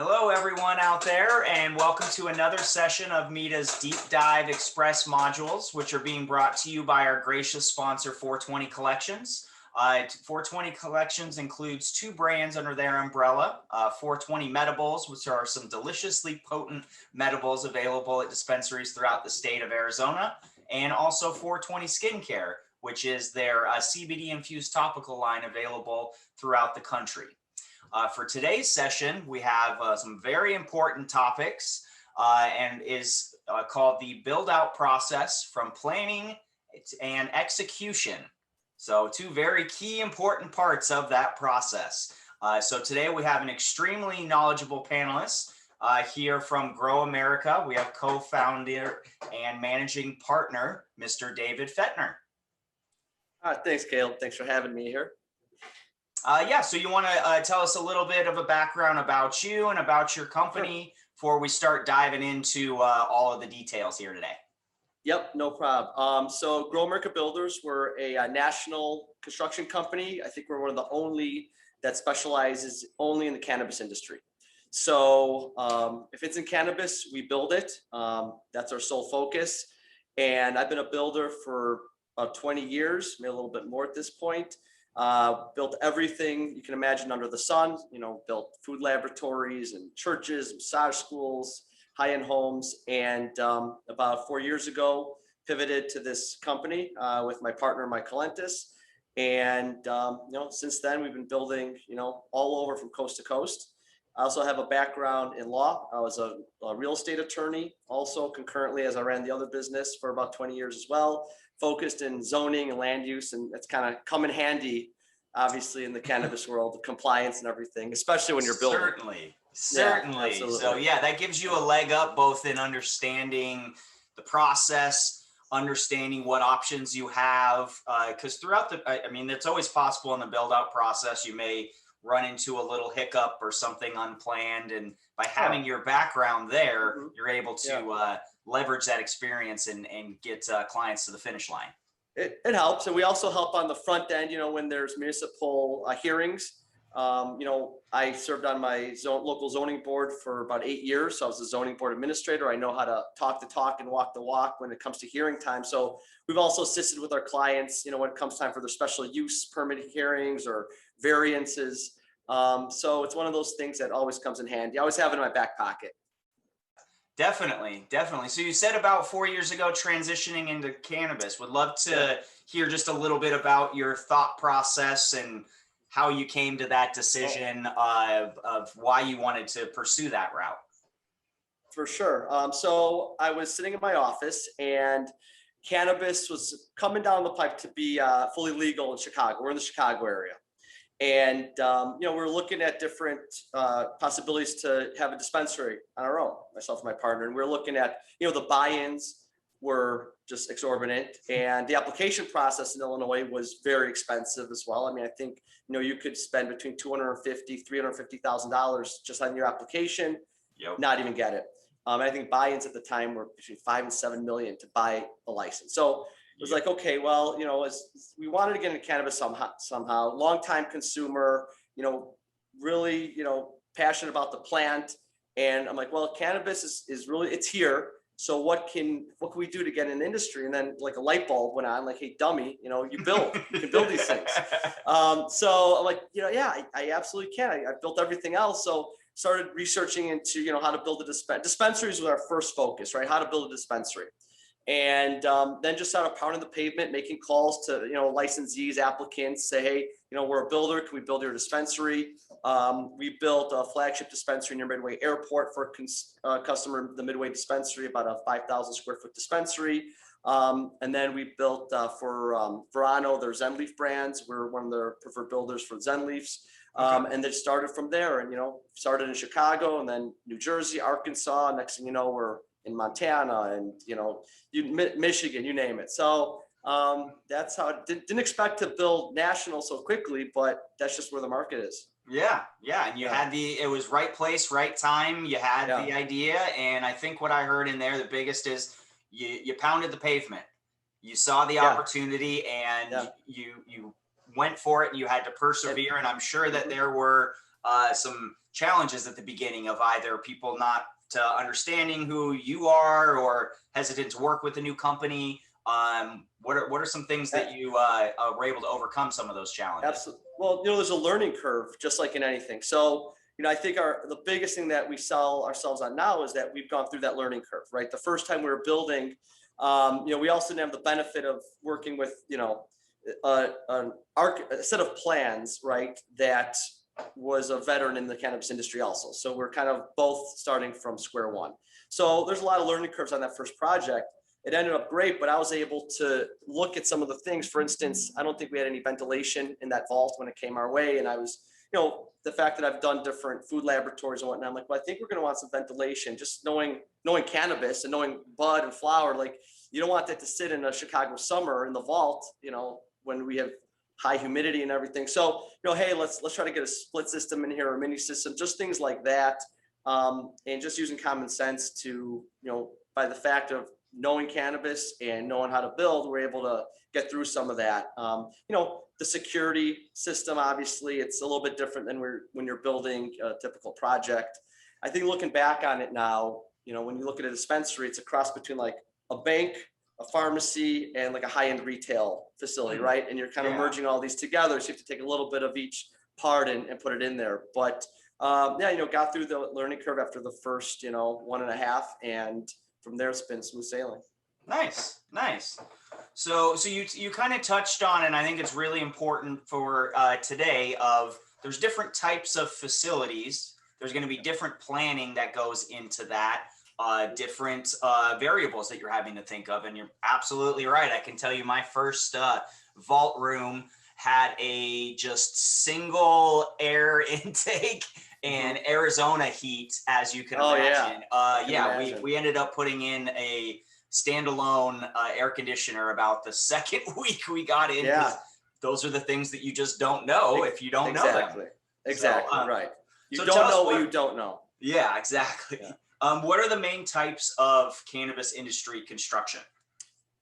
Hello, everyone out there, and welcome to another session of MITA's Deep Dive Express modules, which are being brought to you by our gracious sponsor, 420 Collections. 420 Collections includes two brands under their umbrella, 420 Medibles, which are some deliciously potent medibles available at dispensaries throughout the state of Arizona, and also 420 Skincare, which is their CBD-infused topical line available throughout the country. For today's session, we have some very important topics and is called the build-out process from planning and execution. So two very key important parts of that process. So today we have an extremely knowledgeable panelist here from Grow America. We have co-founder and managing partner, Mr. David Fettner. Thanks, Caleb. Thanks for having me here. Yeah, so you want to tell us a little bit of a background about you and about your company before we start diving into all of the details here today. Yep, no problem. So Grow America Builders, we're a national construction company. I think we're one of the only that specializes only in the cannabis industry. So if it's in cannabis, we build it. That's our sole focus. And I've been a builder for about 20 years, maybe a little bit more at this point. Built everything you can imagine under the sun, built food laboratories and churches, massage schools, high-end homes. And about 4 years ago, pivoted to this company with my partner, Mike Calentis. And, since then we've been building, all over from coast to coast. I also have a background in law. I was a real estate attorney, also concurrently as I ran the other business for about 20 years as well. Focused in zoning and land use, and it's kind of come in handy, obviously, in the cannabis world, the compliance and everything, especially when you're building. Certainly. Yeah, so yeah, that gives you a leg up both in understanding the process, understanding what options you have, because throughout it's always possible in the build out process, you may run into a little hiccup or something unplanned, and by having your background there, you're able to leverage that experience and get clients to the finish line. It helps. And we also help on the front end, when there's municipal hearings. I served on my local zoning board for about 8 years. So I was a zoning board administrator. I know how to talk the talk and walk the walk when it comes to hearing time. So we've also assisted with our clients, when it comes time for their special use permit hearings or variances. So it's one of those things that always comes in handy. I always have it in my back pocket. Definitely. So you said about 4 years ago, transitioning into cannabis. Would love to hear just a little bit about your thought process and how you came to that decision of why you wanted to pursue that route. For sure. So I was sitting in my office and cannabis was coming down the pipe to be fully legal in Chicago. We're in the Chicago area. And, we're looking at different possibilities to have a dispensary on our own, myself and my partner. And we're looking at, the buy-ins were just exorbitant. And the application process in Illinois was very expensive as well. I think, you could spend between $250,000, $350,000 just on your application, not even get it. I think buy-ins at the time were between 5 and 7 million to buy a license. So it was like, okay, well, we wanted to get into cannabis somehow, long-time consumer, really, passionate about the plant. And I'm like, well, cannabis is really, it's here. So what can we do to get in the industry? And then like a light bulb went on, like, hey, dummy, you can build these things. So I'm like, I absolutely can. I built everything else. So started researching into, how to build a dispensary was our first focus, right? How to build a dispensary. And then just started pounding the pavement, making calls to, licensees, applicants, say, hey, we're a builder. Can we build your dispensary? We built a flagship dispensary near Midway Airport for a customer, the Midway dispensary, about a 5,000 square foot dispensary. And then we built for Verano, their Zen Leaf brands. We're one of their preferred builders for Zen Leafs. And then started from there and, started in Chicago and then New Jersey, Arkansas. Next thing you know, we're in Montana and, Michigan, you name it. So that's how it didn't expect to build national so quickly, but that's just where the market is. Yeah. And you had it was right place, right time. You had the idea. And I think what I heard in there, the biggest is you pounded the pavement. You saw the opportunity and you went for it and you had to persevere. And I'm sure that there were some challenges at the beginning of either people not understanding who you are or hesitant to work with a new company. What are some things that you were able to overcome some of those challenges? Absolutely. Well, there's a learning curve, just like in anything. So, I think the biggest thing that we sell ourselves on now is that we've gone through that learning curve, right? The first time we were building, we also didn't have the benefit of working with, a set of plans, right? That was a veteran in the cannabis industry also. So we're kind of both starting from square one. So there's a lot of learning curves on that first project. It ended up great, but I was able to look at some of the things. For instance, I don't think we had any ventilation in that vault when it came our way. And I was, the fact that I've done different food laboratories and whatnot, I'm like, well, I think we're going to want some ventilation. Just knowing cannabis and knowing bud and flower, like you don't want that to sit in a Chicago summer in the vault, when we have high humidity and everything. So, hey, let's try to get a split system in here, or a mini system, just things like that. And just using common sense to, by the fact of knowing cannabis and knowing how to build, we're able to get through some of that. The security system, obviously, it's a little bit different than when you're building a typical project. I think looking back on it now, when you look at a dispensary, it's a cross between like a bank, a pharmacy, and like a high-end retail facility, right? And you're kind of merging all these together. So you have to take a little bit of each part and put it in there. But got through the learning curve after the first, 1.5, and from there it's been smooth sailing. Nice. So you kind of touched on, and I think it's really important for today, of there's different types of facilities. There's going to be different planning that goes into that, different variables that you're having to think of. And you're absolutely right. I can tell you my first vault room had a just single air intake and Arizona heat, as you can imagine. We ended up putting in a standalone air conditioner about the second week we got in. Those are the things that you just don't know if you don't know them. Exactly, right. You don't know what you don't know. Yeah, exactly. What are the main types of cannabis industry construction?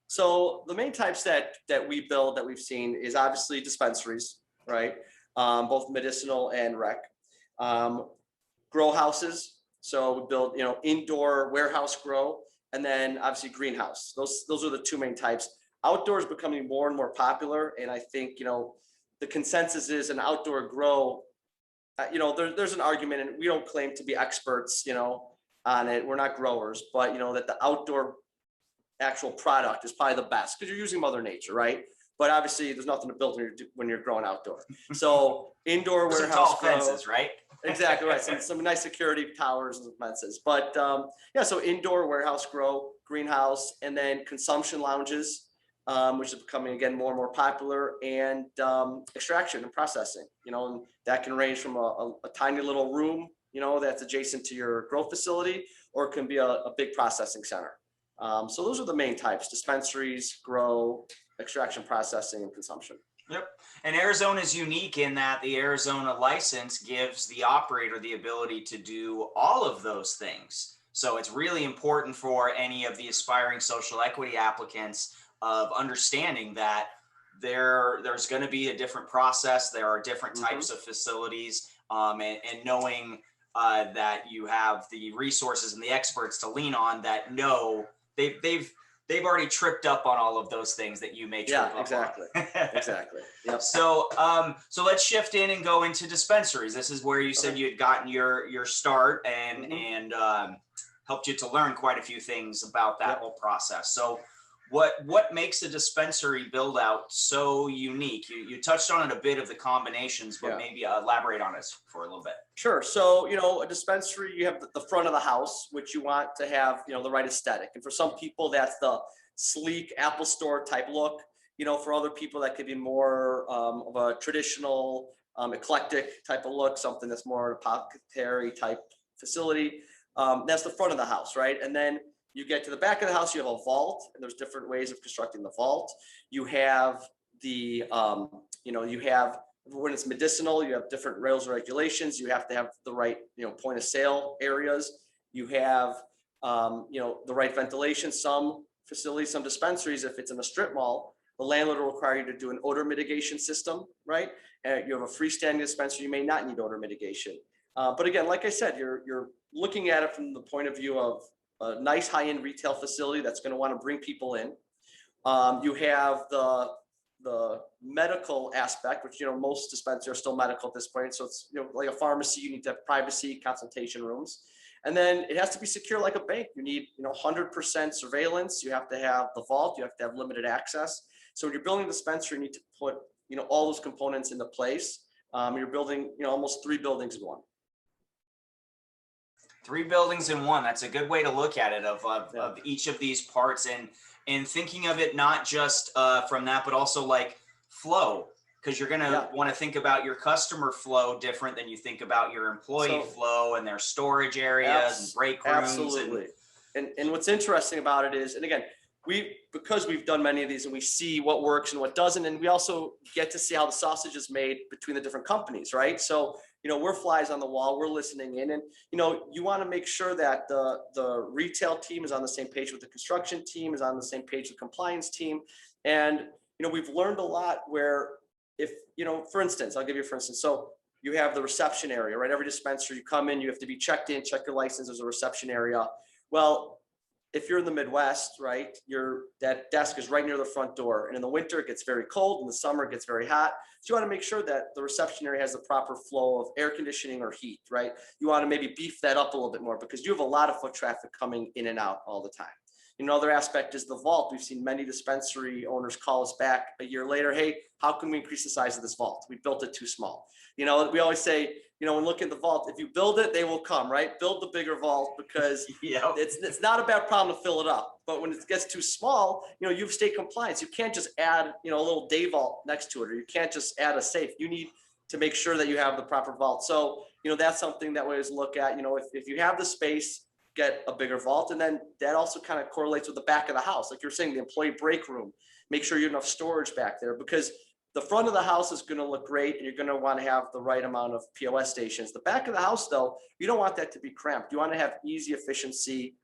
So the main types that we build, that we've seen, is obviously dispensaries, right? Both medicinal and rec. Grow houses. So we build, indoor warehouse grow, and then obviously greenhouse. Those are the two main types. Outdoor is becoming more and more popular, and I think the consensus is an outdoor grow. There's an argument, and we don't claim to be experts, on it. We're not growers, but that the outdoor actual product is probably the best because you're using Mother Nature, right? But obviously, there's nothing to build when you're growing outdoor. So indoor warehouse tall fences, right? Exactly right. Some nice security towers and fences. But so indoor warehouse grow, greenhouse, and then consumption lounges, which is becoming again more and more popular, and extraction and processing. And that can range from a tiny little room, that's adjacent to your grow facility, or it can be a big processing center. So those are the main types: dispensaries, grow, extraction, processing, and consumption. Yep. And Arizona is unique in that the Arizona license gives the operator the ability to do all of those things. So it's really important for any of the aspiring social equity applicants of understanding that there's going to be a different process. There are different types of facilities, and knowing that you have the resources and the experts to lean on that know they've already tripped up on all of those things that you may trip up on. Exactly. Yep. So let's shift in and go into dispensaries. This is where you said you had gotten your start and helped you to learn quite a few things about that whole process. So what makes a dispensary build out so unique? You touched on it a bit of the combinations, but maybe elaborate on it for a little bit. Sure. So, a dispensary, you have the front of the house, which you want to have, the right aesthetic. And for some people, that's the sleek Apple Store type look. For other people, that could be more of a traditional, eclectic type of look, something that's more apothecary type facility. That's the front of the house, right? And then you get to the back of the house, you have a vault, and there's different ways of constructing the vault. You have the, when it's medicinal, you have different rules and regulations. You have to have the right, point of sale areas. You have, the right ventilation. Some facilities, some dispensaries, if it's in a strip mall, the landlord will require you to do an odor mitigation system, right? And you have a freestanding dispensary, you may not need odor mitigation. But again, like I said, you're looking at it from the point of view of a nice high-end retail facility that's going to want to bring people in. You have the medical aspect, which, most dispensaries are still medical at this point. So it's, like a pharmacy, you need to have privacy, consultation rooms. And then it has to be secure like a bank. You need, 100% surveillance. You have to have the vault. You have to have limited access. So when you're building a dispensary, you need to put, all those components into place. You're building, almost 3 buildings in one. 3 buildings in one. That's a good way to look at it of each of these parts, and thinking of it not just from that, but also like flow, because you're going to want to think about your customer flow different than you think about your employee flow and their storage areas and break rooms. Absolutely. And what's interesting about it is, and again, because we've done many of these and we see what works and what doesn't, and we also get to see how the sausage is made between the different companies, right? So, we're flies on the wall, we're listening in, and, you want to make sure that the retail team is on the same page with the construction team, is on the same page with the compliance team. And, we've learned a lot where if, for instance, I'll give you for instance, so you have the reception area, right? Every dispensary you come in, you have to be checked in, check your license, there's a reception area. Well, if you're in the Midwest, right, that desk is right near the front door. And in the winter, it gets very cold. In the summer, it gets very hot. So you want to make sure that the reception area has the proper flow of air conditioning or heat, right? You want to maybe beef that up a little bit more because you have a lot of foot traffic coming in and out all the time. Another aspect is the vault. We've seen many dispensary owners call us back a year later. Hey, how can we increase the size of this vault? We built it too small. We always say, when looking at the vault, if you build it, they will come, right? Build the bigger vault because it's not a bad problem to fill it up. But when it gets too small, you have state compliance. You can't just add, a little day vault next to it, or you can't just add a safe. You need to make sure that you have the proper vault. So, that's something that we always look at. If you have the space, get a bigger vault. And then that also kind of correlates with the back of the house. Like you're saying, the employee break room, make sure you have enough storage back there, because the front of the house is going to look great and you're going to want to have the right amount of POS stations. The back of the house, though, you don't want that to be cramped. You want to have easy efficiency,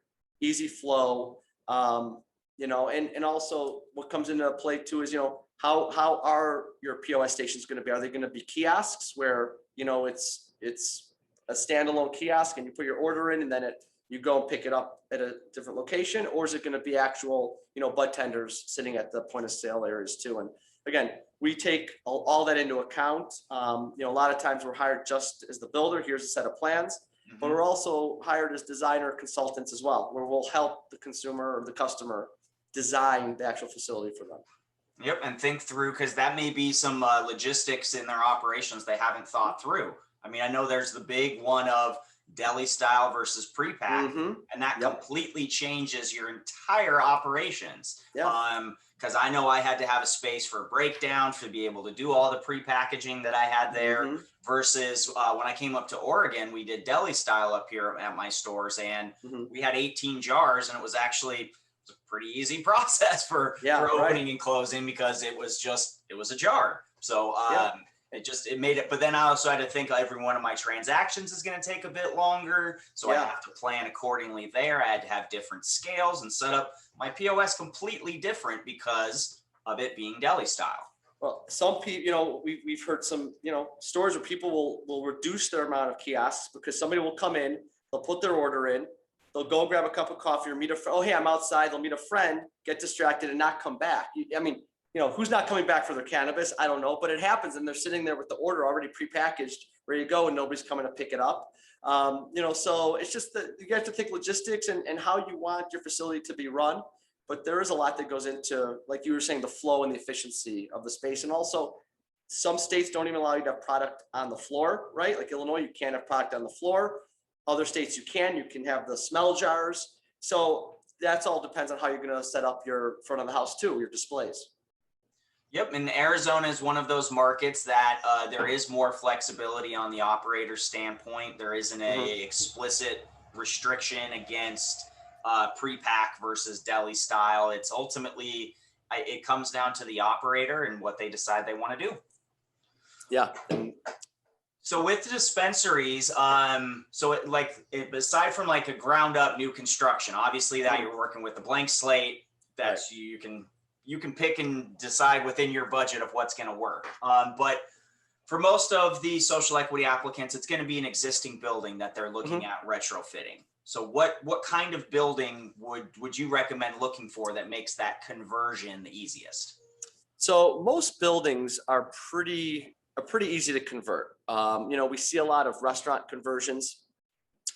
easy flow, and also what comes into play too is, how are your POS stations going to be? Are they going to be kiosks where, it's a standalone kiosk and you put your order in and then you go and pick it up at a different location? Or is it going to be actual, bud tenders sitting at the point of sale areas too? And again, we take all that into account. A lot of times we're hired just as the builder. Here's a set of plans, but we're also hired as designer consultants as well, where we'll help the consumer or the customer design the actual facility for them. Yep, and think through, because that may be some logistics in their operations they haven't thought through. I mean, I know there's the big one of deli style versus pre-pack, and that completely changes your entire operations. Because I know I had to have a space for breakdown to be able to do all the pre-packaging that I had there versus when I came up to Oregon, we did deli style up here at my stores, and we had 18 jars, and it was actually a pretty easy process for opening and closing because it was a jar. So it made it, but then I also had to think every one of my transactions is going to take a bit longer. So I have to plan accordingly there. I had to have different scales and set up my POS completely different because of it being deli style. Well, some people, we've heard some, stores where people will reduce their amount of kiosks because somebody will come in, they'll put their order in, they'll go grab a cup of coffee or meet a friend. Oh, hey, I'm outside. They'll meet a friend, get distracted and not come back. I mean, who's not coming back for their cannabis? I don't know, but it happens. And they're sitting there with the order already prepackaged, ready to go, and nobody's coming to pick it up. So it's just that you have to think logistics and how you want your facility to be run. But there is a lot that goes into, like you were saying, the flow and the efficiency of the space. And also some states don't even allow you to have product on the floor, right? Like Illinois, you can't have product on the floor. Other states you can have the smell jars. So that's all depends on how you're going to set up your front of the house too, your displays. Yep, and Arizona is one of those markets that there is more flexibility on the operator standpoint. There isn't a explicit restriction against pre-pack versus deli style. It's ultimately, it comes down to the operator and what they decide they want to do. Yeah. So with the dispensaries, aside from like a ground up new construction, obviously that you're working with a blank slate, that's you can pick and decide within your budget of what's going to work. But For most of the social equity applicants, it's going to be an existing building that they're looking Mhm. at retrofitting. So what kind of building would you recommend looking for that makes that conversion the easiest? So most buildings are pretty easy to convert. We see a lot of restaurant conversions,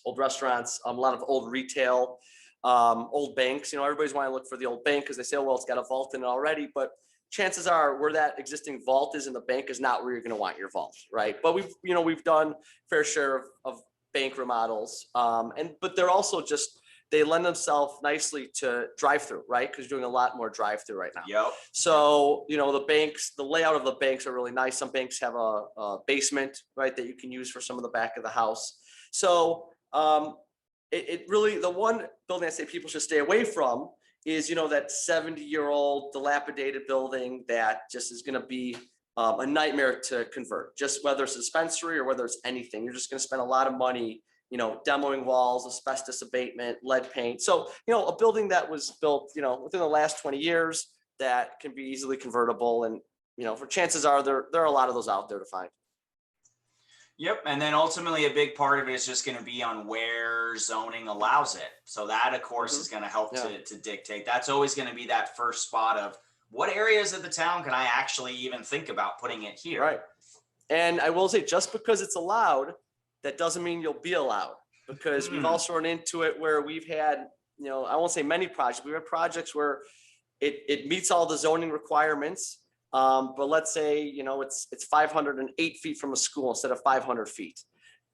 old restaurants, a lot of old retail, old banks. Everybody's wanting to look for the old bank because they say, oh, well, it's got a vault in it already. But chances are where that existing vault is in the bank is not where you're going to want your vault, right? But we've done fair share of bank remodels, but they're also just, they lend themselves nicely to drive-through, right? Because you're doing a lot more drive-through right now. Yep. So, the banks, the layout of the banks are really nice. Some banks have a basement, right, that you can use for some of the back of the house. So it really, the one building I say people should stay away from is, that 70-year-old dilapidated building that just is going to be a nightmare to convert, just whether it's a dispensary or whether it's anything. You're just going to spend a lot of money, demoing walls, asbestos abatement, lead paint. So, a building that was built, within the last 20 years that can be easily convertible. And, for chances are there are a lot of those out there to find. Yep. And then ultimately a big part of it is just going to be on where zoning allows it. So that of course is going to help to dictate. That's always going to be that first spot of what areas of the town can I actually even think about putting it here? Right. And I will say, just because it's allowed, that doesn't mean you'll be allowed, because we've also run into it where we've had, I won't say many projects, we've had projects where it meets all the zoning requirements. But let's say, it's 508 feet from a school instead of 500 feet.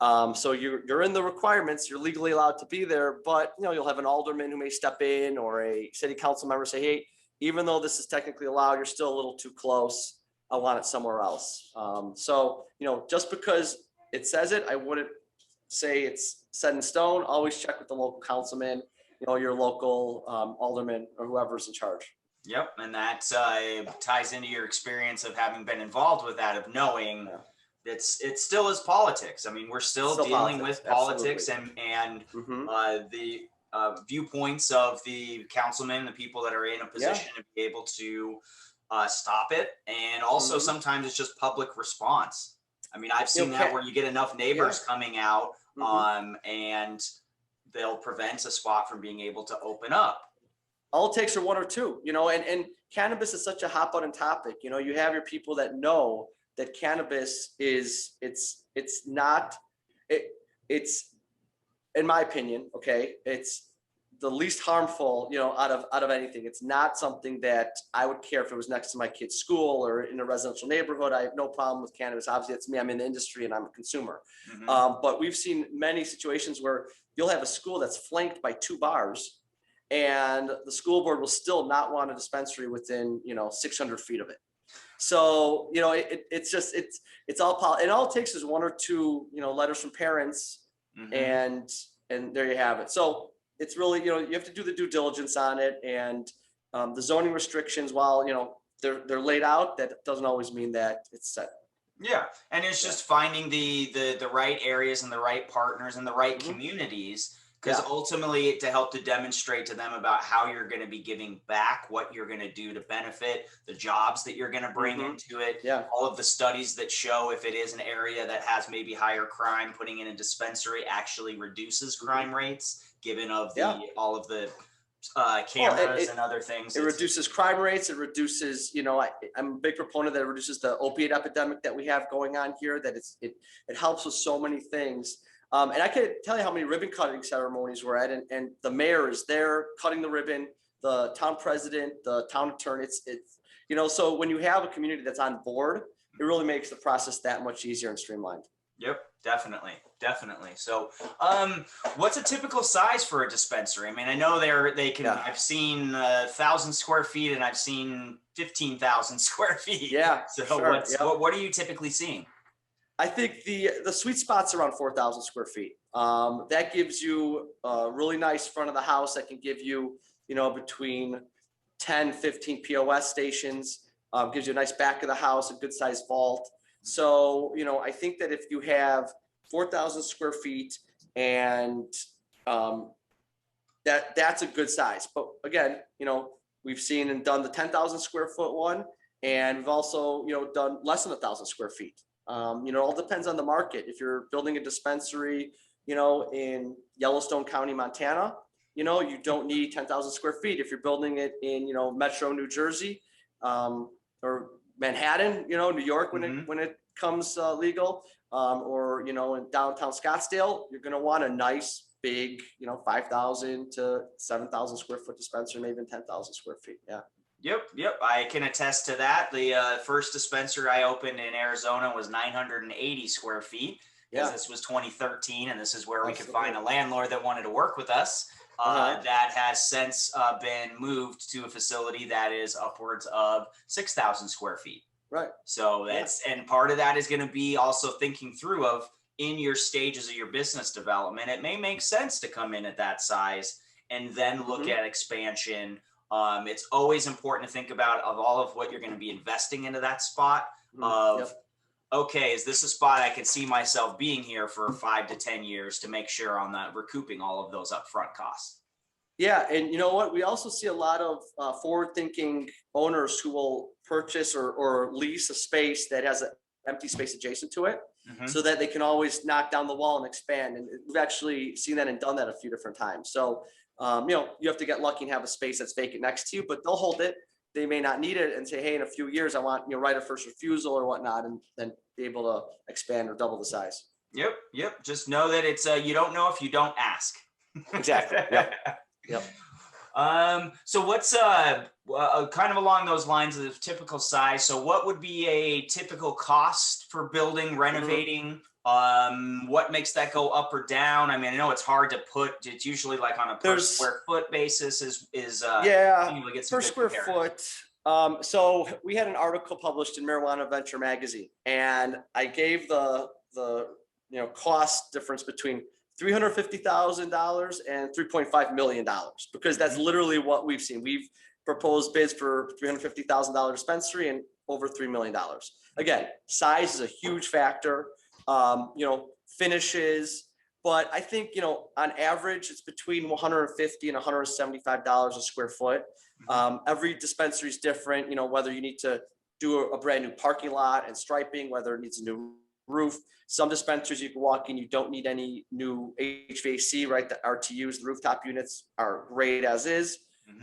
So you're in the requirements, you're legally allowed to be there, but you'll have an alderman who may step in, or a city council member say, hey, even though this is technically allowed, you're still a little too close. I want it somewhere else. So, just because it says it, I wouldn't say it's set in stone. Always check with the local councilman, your local alderman or whoever's in charge. Yep. And that ties into your experience of having been involved with that, of knowing it still is politics. I mean, we're still dealing with politics. Absolutely. and the viewpoints of the councilmen, the people that are in a position to be able to stop it. And also sometimes it's just public response. I mean, I've seen that where you get enough neighbors coming out and they'll prevent a spot from being able to open up. All it takes are one or two, and cannabis is such a hot button topic. You have your people that know that cannabis is, it's in my opinion, okay, it's the least harmful, out of anything. It's not something that I would care if it was next to my kid's school or in a residential neighborhood. I have no problem with cannabis. Obviously, that's me. I'm in the industry and I'm a consumer. But we've seen many situations where you'll have a school that's flanked by two bars, and the school board will still not want a dispensary within 600 feet of it. So it's all and all it takes is one or two letters from parents, and there you have it. So it's really, you have to do the due diligence on it, and the zoning restrictions, while they're laid out, that doesn't always mean that it's set. Yeah, and it's just finding the right areas and the right partners and the right communities, because ultimately to help to demonstrate to them about how you're going to be giving back, what you're going to do to benefit, the jobs that you're going to bring into it, all of the studies that show if it is an area that has maybe higher crime, putting in a dispensary actually reduces crime rates, given of all of the cameras and other things. It reduces crime rates. It reduces, I'm a big proponent that it reduces the opiate epidemic that we have going on here, that it helps with so many things. And I can tell you how many ribbon cutting ceremonies we're at, and the mayor is there cutting the ribbon, the town president, the town attorney. It's so when you have a community that's on board, it really makes the process that much easier and streamlined. Yep, definitely. So, what's a typical size for a dispensary? I mean, I know they can. I've seen 1,000 square feet, and I've seen 15,000 square feet. Yeah. So, sure. what are you typically seeing? I think the sweet spot's around 4,000 square feet. That gives you a really nice front of the house that can give you, between 10, 15 POS stations. Gives you a nice back of the house, a good sized vault. So, I think that if you have 4,000 square feet, and that's a good size. But again, we've seen and done the 10,000 square foot one, and we've also, done less than 1,000 square feet. It all depends on the market. If you're building a dispensary, in Yellowstone County, Montana, you don't need 10,000 square feet. If you're building it in, Metro New Jersey, or Manhattan, New York, when it comes legal, or, in downtown Scottsdale, you're going to want a nice big, 5,000 to 7,000 square foot dispensary, maybe even 10,000 square feet. Yeah. Yep. I can attest to that. The first dispensary I opened in Arizona was 980 square feet. Because this was 2013, and this is where we could find a landlord that wanted to work with us. That has since been moved to a facility that is upwards of 6,000 square feet. Right. So and part of that is going to be also thinking through of in your stages of your business development, it may make sense to come in at that size and then look at expansion. It's always important to think about of all of what you're going to be investing into that spot okay, is this a spot I could see myself being here for 5 to 10 years to make sure I'm not recouping all of those upfront costs? Yeah. And you know what? We also see a lot of forward-thinking owners who will purchase or lease a space that has an empty space adjacent to it so that they can always knock down the wall and expand. And we've actually seen that and done that a few different times. So, you have to get lucky and have a space that's vacant next to you, but they'll hold it. They may not need it and say, hey, in a few years, I want, right of first refusal or whatnot, and then be able to expand or double the size. Yep. Just know that it's you don't know if you don't ask. Exactly. Yep. So what's kind of along those lines of the typical size? So what would be a typical cost for building, renovating? What makes that go up or down? I mean, I know it's hard to put. It's usually like on a per square foot basis. Per square foot. So we had an article published in Marijuana Venture magazine, and I gave the cost difference between $350,000 and $3.5 million, because that's literally what we've seen. We've proposed bids for $350,000 dispensary and over $3 million. Again, size is a huge factor. Finishes, but I think, on average, it's between $150 and $175 a square foot. Every dispensary is different, whether you need to do a brand new parking lot and striping, whether it needs a new roof. Some dispensaries you can walk in, you don't need any new HVAC, right? The RTUs, the rooftop units are great as is.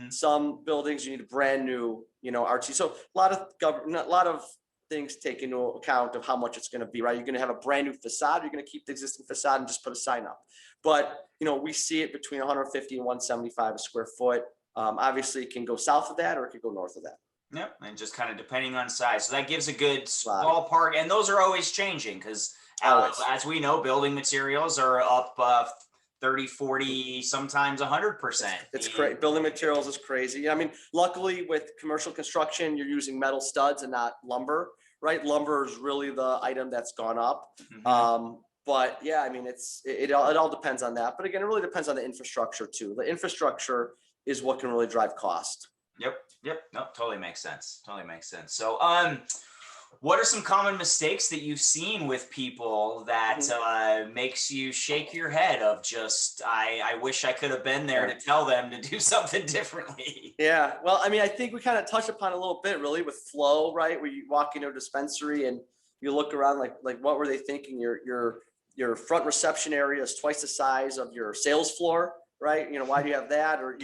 Some buildings you need a brand new, RT. So a lot of things take into account of how much it's going to be, right? You're going to have a brand new facade. You're going to keep the existing facade and just put a sign up. But, we see it between 150 and 175 a square foot. Obviously it can go south of that or it could go north of that. Yep. And just kind of depending on size. So that gives a good ballpark. And those are always changing because as we know, building materials are up 30, 40, sometimes 100%. It's crazy. Building materials is crazy. I mean, luckily with commercial construction, you're using metal studs and not lumber, right? Lumber is really the item that's gone up. But yeah, I mean, it all depends on that. But again, it really depends on the infrastructure too. The infrastructure is what can really drive cost. Yep. No, totally makes sense. So, what are some common mistakes that you've seen with people that makes you shake your head of just, I wish I could have been there to tell them to do something differently? Yeah. Well, I mean, I think we kind of touched upon a little bit really with flow, right? Where you walk into a dispensary and you look around like what were they thinking? Your front reception area is twice the size of your sales floor, right? Why do you have that? Or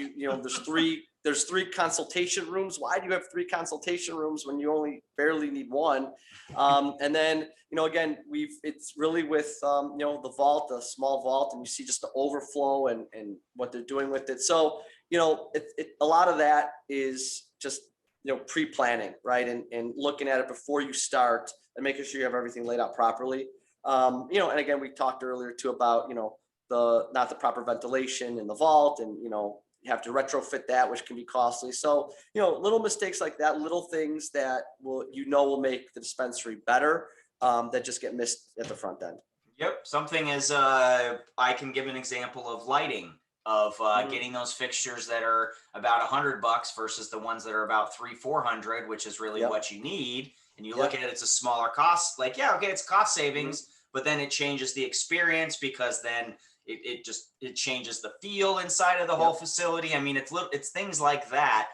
there's three consultation rooms. Why do you have 3 consultation rooms when you only barely need 1? And then, again, it's really with, the vault, the small vault, and you see just the overflow and what they're doing with it. So, a lot of that is just, pre-planning, right? And looking at it before you start and making sure you have everything laid out properly. And again, we talked earlier too about, not the proper ventilation in the vault, and, you have to retrofit that, which can be costly. So, little mistakes like that, little things that will make the dispensary better, that just get missed at the front end. Yep. Something is, I can give an example of lighting, of getting those fixtures that are about $100 versus the ones that are about $300-400, which is really what you need. And you look at it, it's a smaller cost. Like, it's cost savings, but then it changes the experience because then it changes the feel inside of the whole facility. I mean, it's things like that.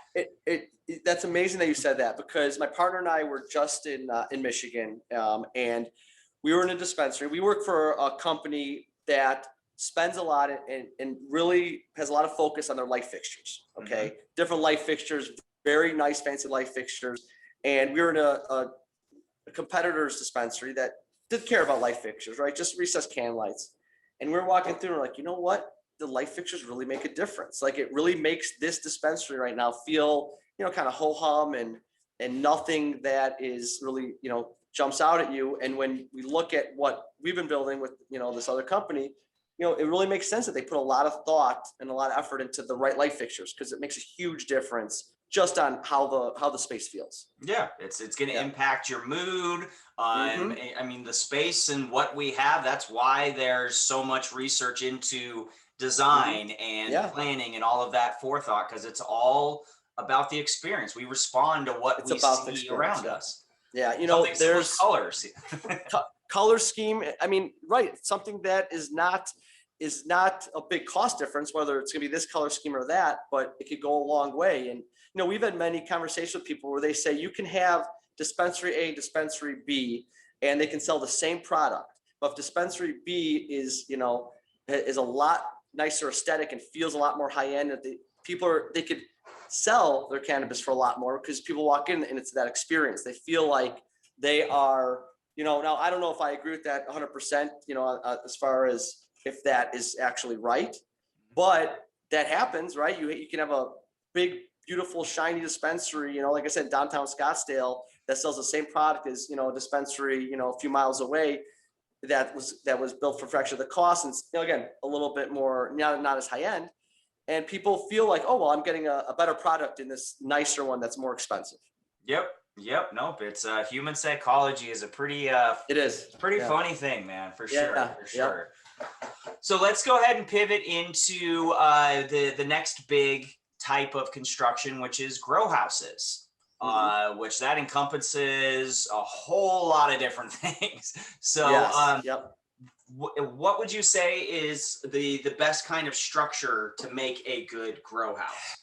That's amazing that you said that, because my partner and I were just in Michigan, and we were in a dispensary. We work for a company that spends a lot and really has a lot of focus on their light fixtures. Okay. Different light fixtures, very nice, fancy light fixtures. And we were in a competitor's dispensary that did care about light fixtures, right? Just recessed can lights. And we're walking through and we're like, you know what? The light fixtures really make a difference. Like it really makes this dispensary right now feel, kind of ho-hum and nothing that is really, jumps out at you. And when we look at what we've been building with, this other company, it really makes sense that they put a lot of thought and a lot of effort into the right light fixtures because it makes a huge difference just on how the space feels. Yeah, it's going to impact your mood. I mean, the space and what we have, that's why there's so much research into design and planning and all of that forethought, because it's all about the experience. We respond to what we see around us. Yeah, there's colors. Color scheme. I mean, right. Something that is not a big cost difference, whether it's gonna be this color scheme or that, but it could go a long way. And we've had many conversations with people where they say you can have dispensary A, dispensary B, and they can sell the same product. But if dispensary B is a lot nicer aesthetic and feels a lot more high end, that they could sell their cannabis for a lot more because people walk in and it's that experience. They feel like they are, now I don't know if I agree with that 100%, as far as if that is actually right, but that happens, right? You can have a big, beautiful, shiny dispensary, like I said, downtown Scottsdale that sells the same product as, a dispensary, a few miles away that was built for a fraction of the cost. And again, a little bit more, not as high end. And people feel like, oh, well, I'm getting a better product in this nicer one that's more expensive. Yep. Nope. It's human psychology is a pretty funny thing, man, for sure. So let's go ahead and pivot into the next big type of construction, which is grow houses, which that encompasses a whole lot of different things. So what would you say is the best kind of structure to make a good grow house?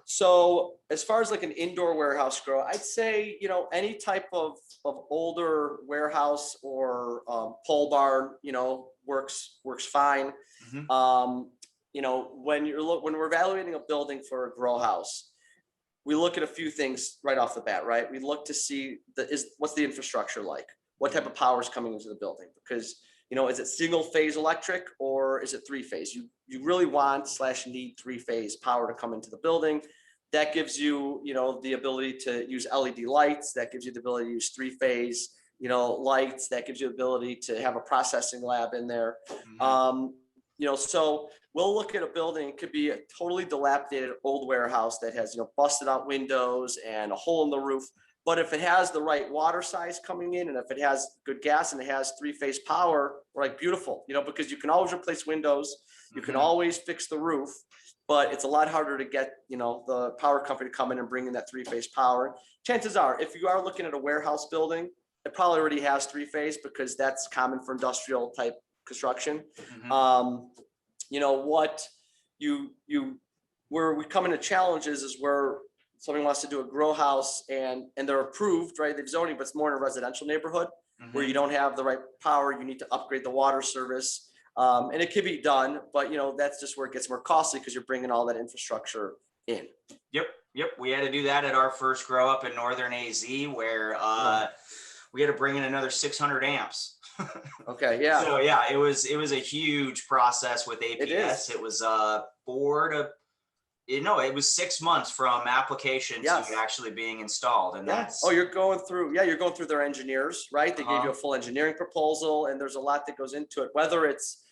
So as far as like an indoor warehouse grow, I'd say, any type of older warehouse or pole barn, works fine. When we're evaluating a building for a grow house, we look at a few things right off the bat, right? We look to see what's the infrastructure like? What type of power is coming into the building? Because is it single phase electric or is it 3-phase? You really want / need 3-phase power to come into the building. That gives you, the ability to use LED lights. That gives you the ability to use 3-phase, lights. That gives you the ability to have a processing lab in there. So we'll look at a building. It could be a totally dilapidated old warehouse that has, busted out windows and a hole in the roof. But if it has the right water size coming in, and if it has good gas and it has 3-phase power, we're like, beautiful, because you can always replace windows, you can always fix the roof, but it's a lot harder to get, the power company to come in and bring in that 3-phase power. Chances are, if you are looking at a warehouse building, it probably already has 3-phase because that's common for industrial type construction. Where we come into challenges is where somebody wants to do a grow house and they're approved, right? They've zoning, but it's more in a residential neighborhood where you don't have the right power. You need to upgrade the water service. And it can be done, but that's just where it gets more costly because you're bringing all that infrastructure in. Yep. We had to do that at our first grow up in Northern AZ where we had to bring in another 600 amps. Okay. Yeah. So yeah, it was a huge process with APS. It was it was 6 months from application to actually being installed. And that's you're going through their engineers, right? They gave you a full engineering proposal, and there's a lot that goes into it, whether it's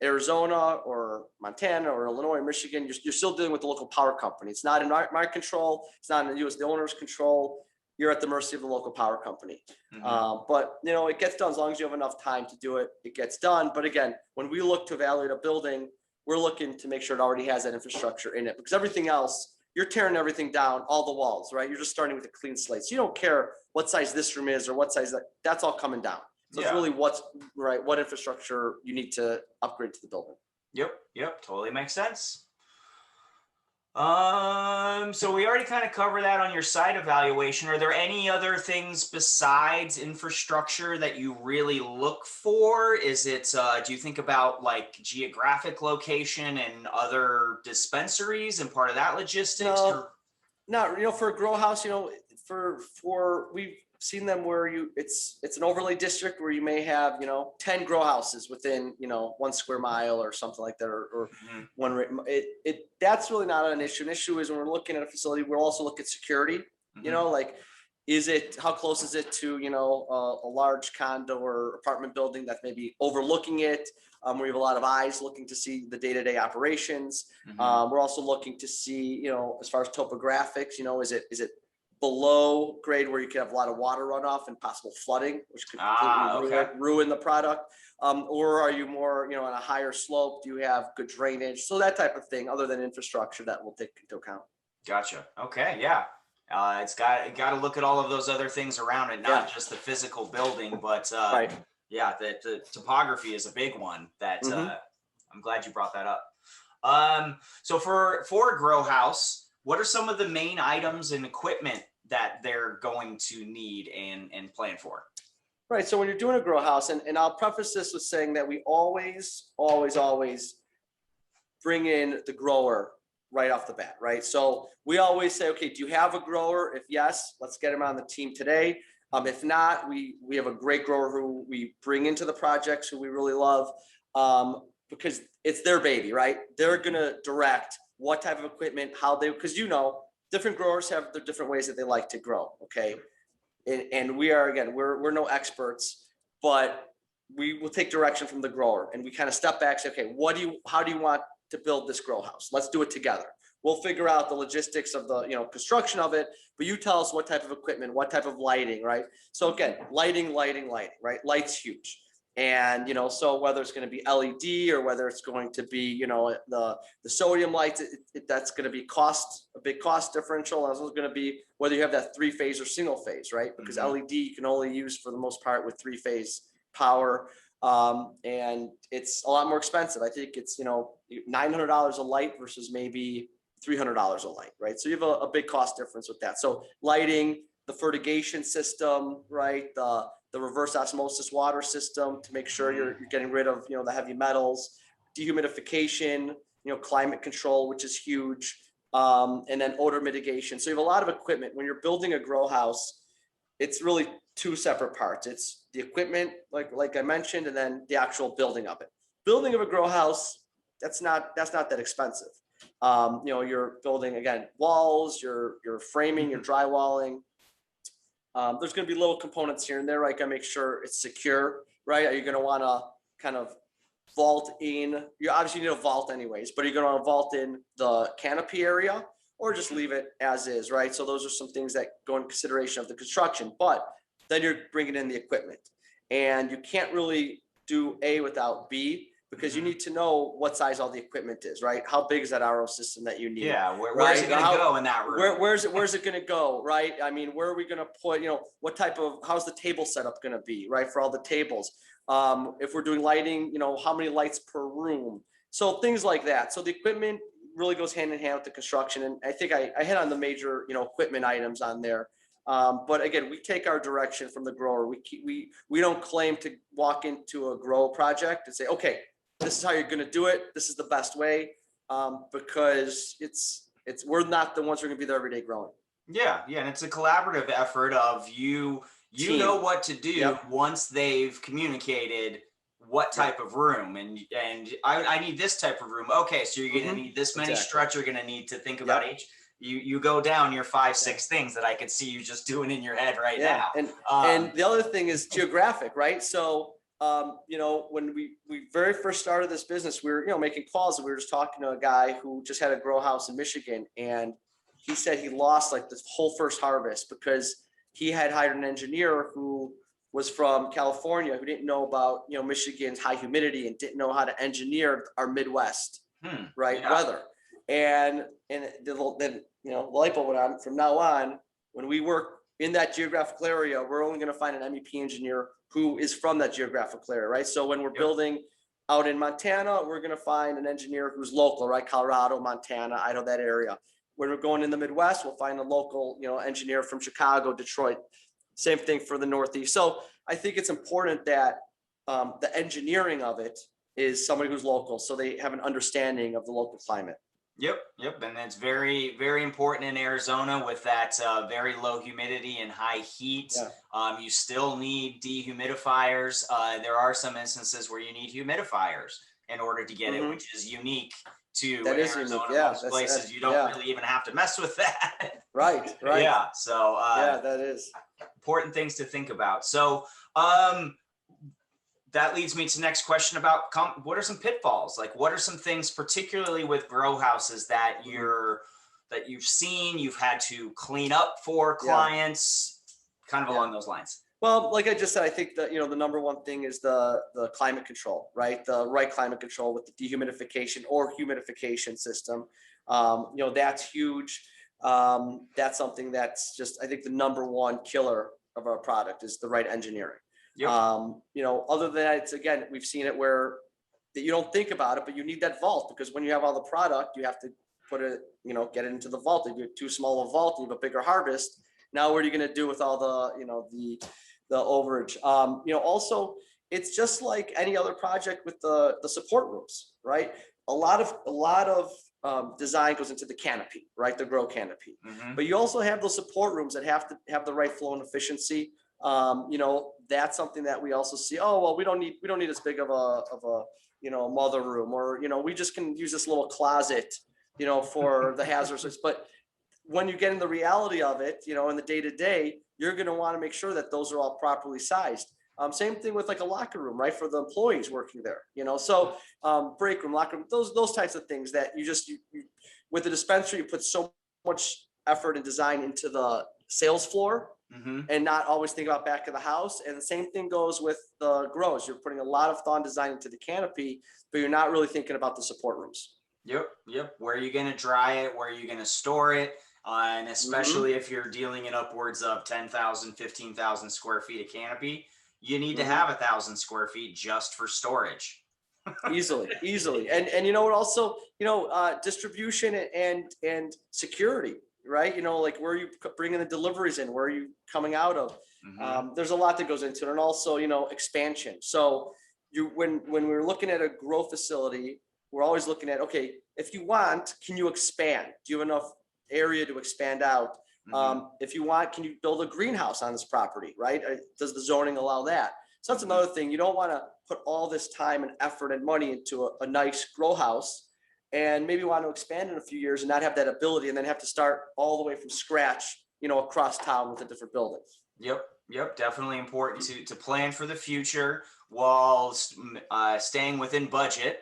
Arizona or Montana or Illinois, Michigan, you're still dealing with the local power company. It's not in my control. It's not in the owner's control. You're at the mercy of the local power company. But it gets done as long as you have enough time to do it. It gets done. But again, when we look to evaluate a building, we're looking to make sure it already has that infrastructure in it, because everything else, you're tearing everything down, all the walls, right? You're just starting with a clean slate. So you don't care what size this room is or what size that's all coming down. So it's really what infrastructure you need to upgrade to the building. Yep. Totally makes sense. So we already kind of covered that on your site evaluation. Are there any other things besides infrastructure that you really look for? Is it, do you think about like geographic location and other dispensaries and part of that logistics? No, not, for a grow house, for we've seen them where it's an overlay district where you may have, 10 grow houses within, 1 square mile or something like that, or Mhm. that's really not an issue. An issue is when we're looking at a facility, we'll also look at security, Mhm. like, how close is it to, a large condo or apartment building that's maybe overlooking it, where you have a lot of eyes looking to see the day-to-day operations. Mhm. We're also looking to see, as far as topographics, is it below grade where you can have a lot of water runoff and possible flooding, which could completely Okay. ruin the product? Or are you more, on a higher slope? Do you have good drainage? So that type of thing, other than infrastructure, that we'll take into account. Gotcha. Okay. Yeah. It's got to look at all of those other things around it, Yeah, not just the physical building, but right. yeah, the topography is a big one that Hmm. I'm glad you brought that up. So for a grow house, what are some of the main items and equipment that they're going to need and plan for? Right. So when you're doing a grow house, and I'll preface this with saying that we always, always, always bring in the grower right off the bat, right? So we always say, okay, do you have a grower? If yes, let's get him on the team today. If not, we have a great grower who we bring into the projects, who we really love, because it's their baby, right? They're gonna direct what type of equipment, how they, because different growers have their different ways that they like to grow. Okay, and we are, again, we're no experts, but we will take direction from the grower, and we kind of step back, say, okay, how do you want to build this grow house? Let's do it together. We'll figure out the logistics of the construction of it, but you tell us what type of equipment, what type of lighting, right? So again, lighting, right? Light's huge. And so whether it's going to be LED or whether it's going to be the sodium lights, that's going to be a big cost differential. And it's going to be whether you have that 3-phase or single phase, right? Because Mhm. LED you can only use for the most part with 3-phase power, and it's a lot more expensive. I think it's $900 a light versus maybe $300 a light, right? So you have a big cost difference with that. So lighting, the fertigation system, right? The reverse osmosis water system to make sure you're getting rid of the heavy metals, dehumidification, climate control, which is huge, and then odor mitigation. So you have a lot of equipment when you're building a grow house. It's really two separate parts. It's the equipment, like I mentioned, and then the actual building of it. Building of a grow house, that's not that expensive. You're building, again, walls, you're framing, you're drywalling. There's going to be little components here and there, right? Got to make sure it's secure, right? Are you going to want to kind of vault in? You obviously need a vault anyways, but are you going to want to vault in the canopy area or just leave it as is, right? So those are some things that go in consideration of the construction, but then you're bringing in the equipment, and you can't really do A without B, because you need to know what size all the equipment is, right? How big is that RO system that you need? Yeah, where's Right? it going to go in that room? Where's it going to go, right? I mean, where are we going to put, how's the table setup going to be, right? For all the tables. If we're doing lighting, how many lights per room? So things like that. So the equipment really goes hand in hand with the construction. And I think I hit on the major, equipment items on there. But again, we take our direction from the grower. We don't claim to walk into a grow project and say, okay, this is how you're going to do it. This is the best way, because we're not the ones who are going to be there every day growing. Yeah, yeah, and it's a collaborative effort of you know Team. what to do Yep. once they've communicated what Yep. type of room and I need this type of room. Okay, so you're gonna Mm-hmm. need this many Exactly. struts, you're gonna need to think about Yep. each. You go down your five, Yeah. six things that I could see you just doing in your head right Yeah. now. And the other thing is geographic, right? So when we very first started this business, we were making calls, and we were just talking to a guy who just had a grow house in Michigan, and he said he lost like this whole first harvest because he had hired an engineer who was from California, who didn't know about Michigan's high humidity and didn't know how to engineer our Midwest, right, Yeah. weather. And then the light bulb went on. From now on, when we work in that geographical area, we're only going to find an MEP engineer who is from that geographical area, right? So when we're Yep. building Out in Montana, we're going to find an engineer who's local, right? Colorado, Montana, Idaho, that area. When we're going in the Midwest, we'll find a local, engineer from Chicago, Detroit. Same thing for the Northeast. So I think it's important that the engineering of it is somebody who's local, so they have an understanding of the local climate. Yep. And that's very, very important in Arizona with that very low humidity and high heat. Yeah. You still need dehumidifiers. There are some instances where you need humidifiers in order to get it, which is unique to That is Arizona. unique. Yeah, Most places you don't really even have to mess with that. Right. Yeah. So that is important things to think about. So that leads me to the next question about what are some pitfalls? Like, what are some things, particularly with grow houses, that you've seen, you've had to clean up for clients, kind of along those lines? Well, like I just said, I think that, the number one thing is the climate control, right? The right climate control with the dehumidification or humidification system. That's huge. That's something that's just, I think, the number one killer of our product is the right engineering. Yep. Other than that, it's, again, we've seen it where that you don't think about it, but you need that vault, because when you have all the product, you have to put it, get it into the vault. If you have too small a vault, you have a bigger harvest. Now, what are you going to do with all the, the overage? Also, it's just like any other project with the support rooms, right? A lot of design goes into the canopy, right? The grow canopy, but you also have those support rooms that have to have the right flow and efficiency. That's something that we also see. Oh, well, we don't need as big of a mother room, or, we just can use this little closet, for the hazards. But when you get in the reality of it, in the day to day, you're going to want to make sure that those are all properly sized. Same thing with like a locker room, right? For the employees working there, so break room, locker room, those types of things that you with the dispensary, you put so much effort and design into the sales floor. And not always think about back of the house. And the same thing goes with the grows. You're putting a lot of thought and design into the canopy, but you're not really thinking about the support rooms. Yep. Where are you going to dry it? Where are you going to store it? And especially if you're dealing in upwards of 10,000, 15,000 square feet of canopy, you need to have 1,000 square feet just for storage. easily. And also, distribution and security. Right. Like, where are you bringing the deliveries in? Where are you coming out of? There's a lot that goes into it. And also, expansion. So when we're looking at a grow facility, we're always looking at, okay, if you want, can you expand? Do you have enough area to expand out? If you want, can you build a greenhouse on this property? Right. Does the zoning allow that? So that's another thing. You don't want to put all this time and effort and money into a nice grow house, and maybe want to expand in a few years and not have that ability, and then have to start all the way from scratch, across town with a different building. Yep. Definitely important to plan for the future while staying within budget,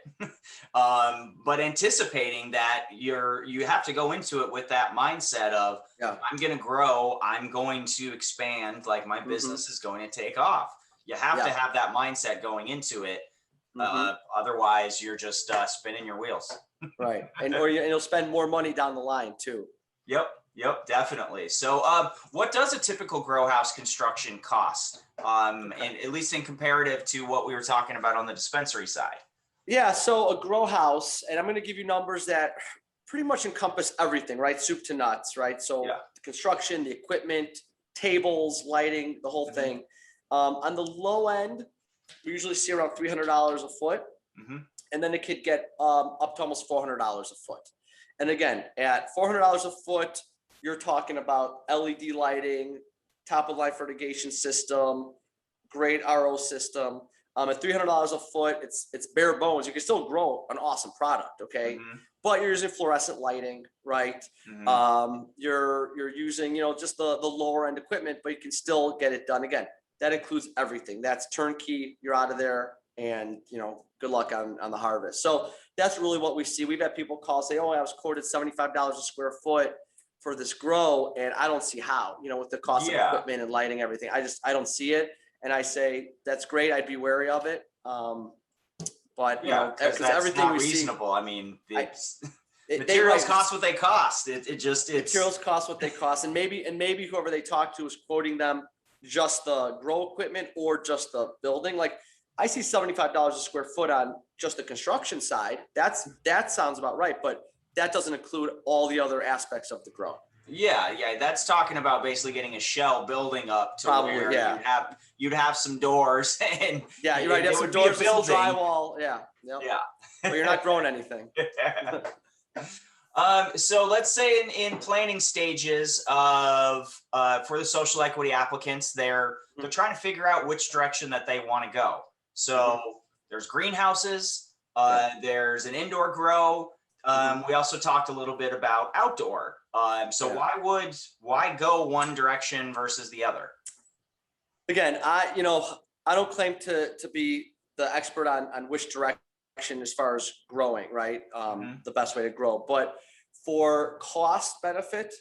but anticipating that you have to go into it with that mindset of, I'm going to grow, I'm going to expand, like my business is going to take off. You have to have that mindset going into it. Otherwise, you're just spinning your wheels. Right. Or you'll spend more money down the line too. Yep, definitely. So what does a typical grow house construction cost? And at least in comparative to what we were talking about on the dispensary side? Yeah, so a grow house, and I'm going to give you numbers that pretty much encompass everything, right? Soup to nuts, right? So the construction, the equipment, tables, lighting, the whole thing. On the low end, we usually see around $300 a foot. And then it could get up to almost $400 a foot. And again, at $400 a foot, you're talking about LED lighting, top of line fertigation system, great RO system. At $300 a foot, it's bare bones. You can still grow an awesome product, okay? But you're using fluorescent lighting, right? You're using, just the lower end equipment, but you can still get it done. Again, that includes everything. That's turnkey. You're out of there, and good luck on the harvest. So that's really what we see. We've had people call, say, "Oh, I was quoted $75 a square foot for this grow," and I don't see how. With the cost of equipment and lighting, everything, I don't see it. And I say, that's great. I'd be wary of it. But because everything not we reasonable. See, I mean, materials cost what they cost. Materials cost what they cost, and maybe whoever they talk to is quoting them just the grow equipment or just the building. Like, I see $75 a square foot on just the construction side, that sounds about right, but that doesn't include all the other aspects of the grow. Yeah, that's talking about basically getting a shell building up to Probably, where yeah. you'd have some doors and Yeah, you're right. You have some doors and some drywall. Yeah. Yep. Yeah. But you're not growing anything. So let's say in planning stages of for the social equity applicants, they're trying to figure out which direction that they want to go. So there's greenhouses, there's an indoor grow. We also talked a little bit about outdoor. So why go one direction versus the other? Again, I don't claim to be the expert on which direction as far as growing, right? The best way to grow, but for cost benefit,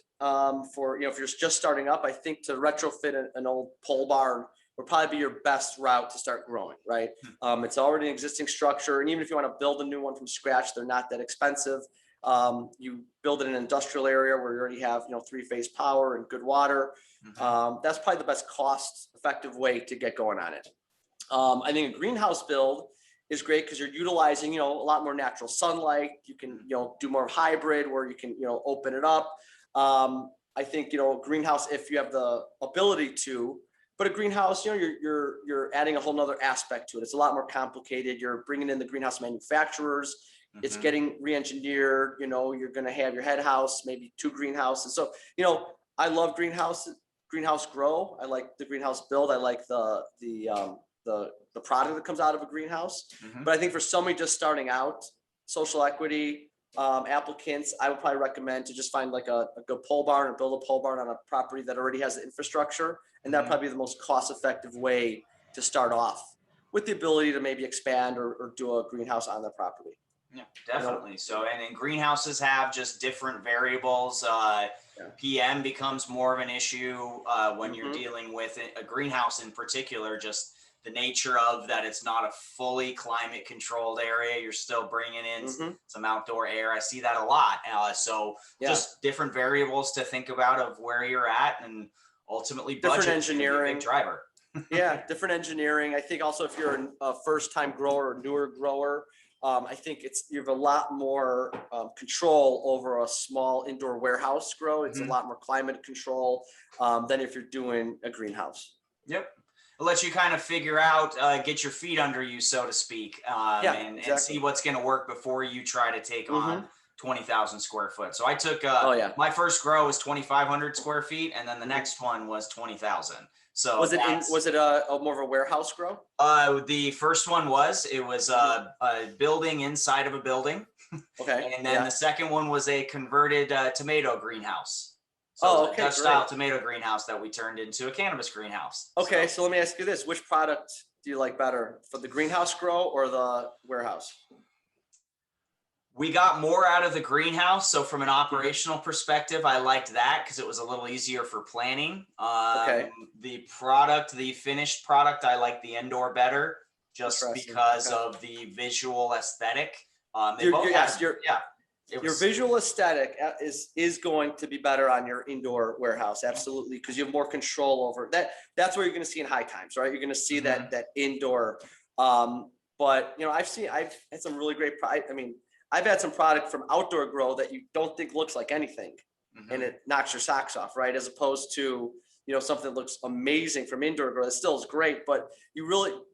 for if you're just starting up, I think to retrofit an old pole barn would probably be your best route to start growing, right? It's already an existing structure, and even if you want to build a new one from scratch, they're not that expensive. You build it in an industrial area where you already have 3-phase power and good water. That's probably the best cost-effective way to get going on it. I think a greenhouse build is great because you're utilizing a lot more natural sunlight. You can do more hybrid where you can open it up. I think greenhouse, if you have the ability to. But a greenhouse, you're adding a whole nother aspect to it. It's a lot more complicated. You're bringing in the greenhouse manufacturers. It's getting re-engineered. You're going to have your head house, maybe 2 greenhouses. So, I love greenhouse grow. I like the greenhouse build. I like the product that comes out of a greenhouse. But I think for somebody just starting out, social equity applicants, I would probably recommend to just find like a good pole barn or build a pole barn on a property that already has the infrastructure. And that'd probably be the most cost-effective way to start off, with the ability to maybe expand or do a greenhouse on the property. Yeah, definitely. So, and then greenhouses have just different variables. PM becomes more of an issue when you're dealing with a greenhouse in particular, just the nature of that it's not a fully climate controlled area. You're still bringing in some outdoor air. I see that a lot. Just different variables to think about of where you're at, and ultimately budget different engineering, big driver. Different engineering. I think also if you're a first-time grower or newer grower, I think you have a lot more control over a small indoor warehouse grow. It's a lot more climate control than if you're doing a greenhouse. Yep. It'll let you kind of figure out, get your feet under you, so to speak, and see what's going to work before you try to take on 20,000 square foot. So I took, my first grow was 2,500 square feet, and then the next one was 20,000. So was it a more of a warehouse grow? The first one was a building inside of a building. Okay. And then the second one was a converted tomato greenhouse. So Dutch style tomato greenhouse that we turned into a cannabis greenhouse. Okay, so let me ask you this: which product do you like better, for the greenhouse grow or the warehouse? We got more out of the greenhouse. So from an operational perspective, I liked that because it was a little easier for planning. The finished product, I like the indoor better just because of the visual aesthetic. Your visual aesthetic is going to be better on your indoor warehouse. Absolutely. Because you have more control over that. That's what you're going to see in high times, right? You're going to see that indoor. But I've had some really great I've had some product from outdoor grow that you don't think looks like anything, and it knocks your socks off, right? As opposed to, something that looks amazing from indoor grow. It still is great, but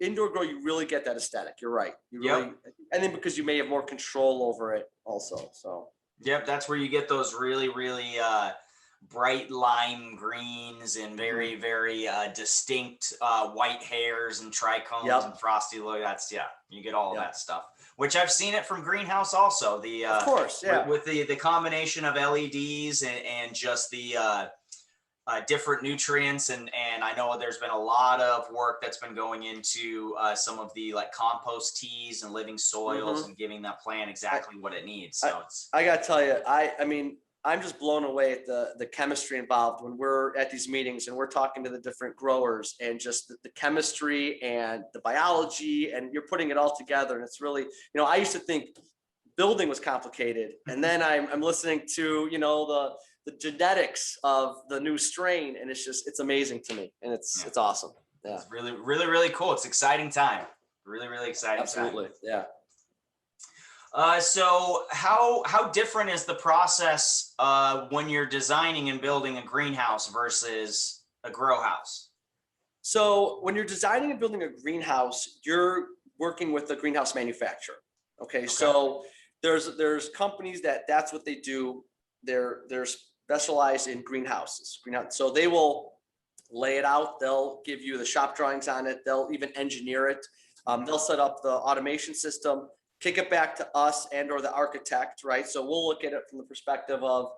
indoor grow, you really get that aesthetic. You're right. And then because you may have more control over it also. So. Yep. That's where you get those really, really bright lime greens and very, very distinct white hairs and trichomes and frosty look. You get all of that stuff. Which I've seen it from greenhouse also. Of course, with the combination of LEDs and just the different nutrients, and I know there's been a lot of work that's been going into some of the compost teas and living soils and giving that plant exactly what it needs. So I gotta tell you, I'm just blown away at the chemistry involved when we're at these meetings and we're talking to the different growers, and just the chemistry and the biology, and you're putting it all together. And it's really, I used to think building was complicated, and then I'm listening to, the genetics of the new strain, and it's amazing to me, and it's awesome. Yeah. It's really, really, really cool. It's exciting time. Really, really exciting. Absolutely. Time. Yeah. So how different is the process when you're designing and building a greenhouse versus a grow house? So when you're designing and building a greenhouse, you're working with the greenhouse manufacturer. Okay, so there's companies that's what they do. They're specialized in greenhouses. So they will lay it out. They'll give you the shop drawings on it. They'll even engineer it. They'll set up the automation system, kick it back to us and or the architect, right? So we'll look at it from the perspective of,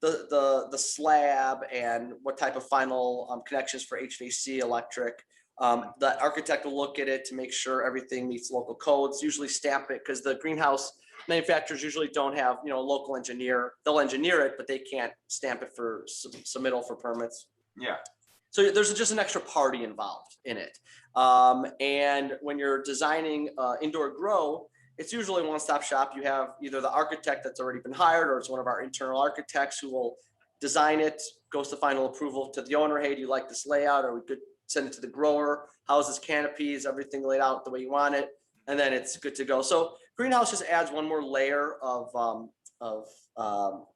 the slab and what type of final connections for HVAC, electric. The architect will look at it to make sure everything meets local codes, usually stamp it because the greenhouse manufacturers usually don't have, a local engineer. They'll engineer it, but they can't stamp it for submittal for permits. Yeah. So there's just an extra party involved in it. And when you're designing indoor grow, it's usually a one-stop shop. You have either the architect that's already been hired, or it's one of our internal architects who will design it, goes to final approval to the owner. Hey, do you like this layout? Or we could send it to the grower. How's this canopy? Is everything laid out the way you want it? And then it's good to go. So greenhouse just adds one more layer of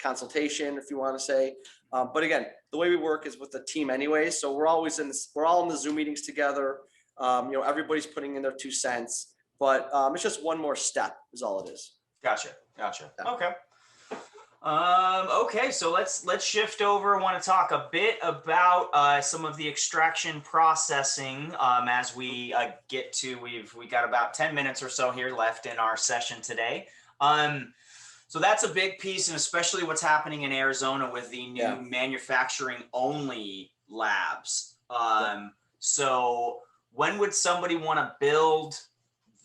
consultation, if you want to say. But again, the way we work is with the team anyway. So we're all in the Zoom meetings together. Everybody's putting in their 2 cents. But it's just one more step is all it is. Gotcha. Yeah. Okay. Okay, so let's shift over. I want to talk a bit about some of the extraction processing as we get to, we got about 10 minutes or so here left in our session today. So that's a big piece, and especially what's happening in Arizona with the new manufacturing only labs. So when would somebody want to build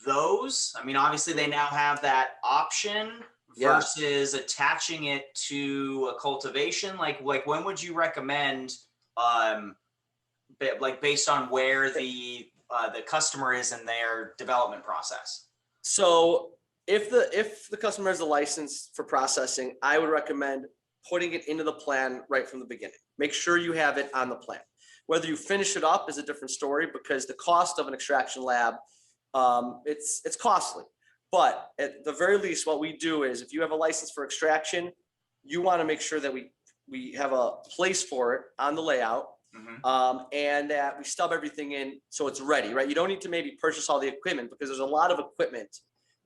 those? I mean, obviously they now have that option versus attaching it to a cultivation. Like when would you recommend, based on where the customer is in their development process? So if the customer has a license for processing, I would recommend putting it into the plan right from the beginning. Make sure you have it on the plan. Whether you finish it up is a different story, because the cost of an extraction lab, it's costly. But at the very least, what we do is, if you have a license for extraction, you want to make sure that we have a place for it on the layout, and that we stub everything in so it's ready, right? You don't need to maybe purchase all the equipment, because there's a lot of equipment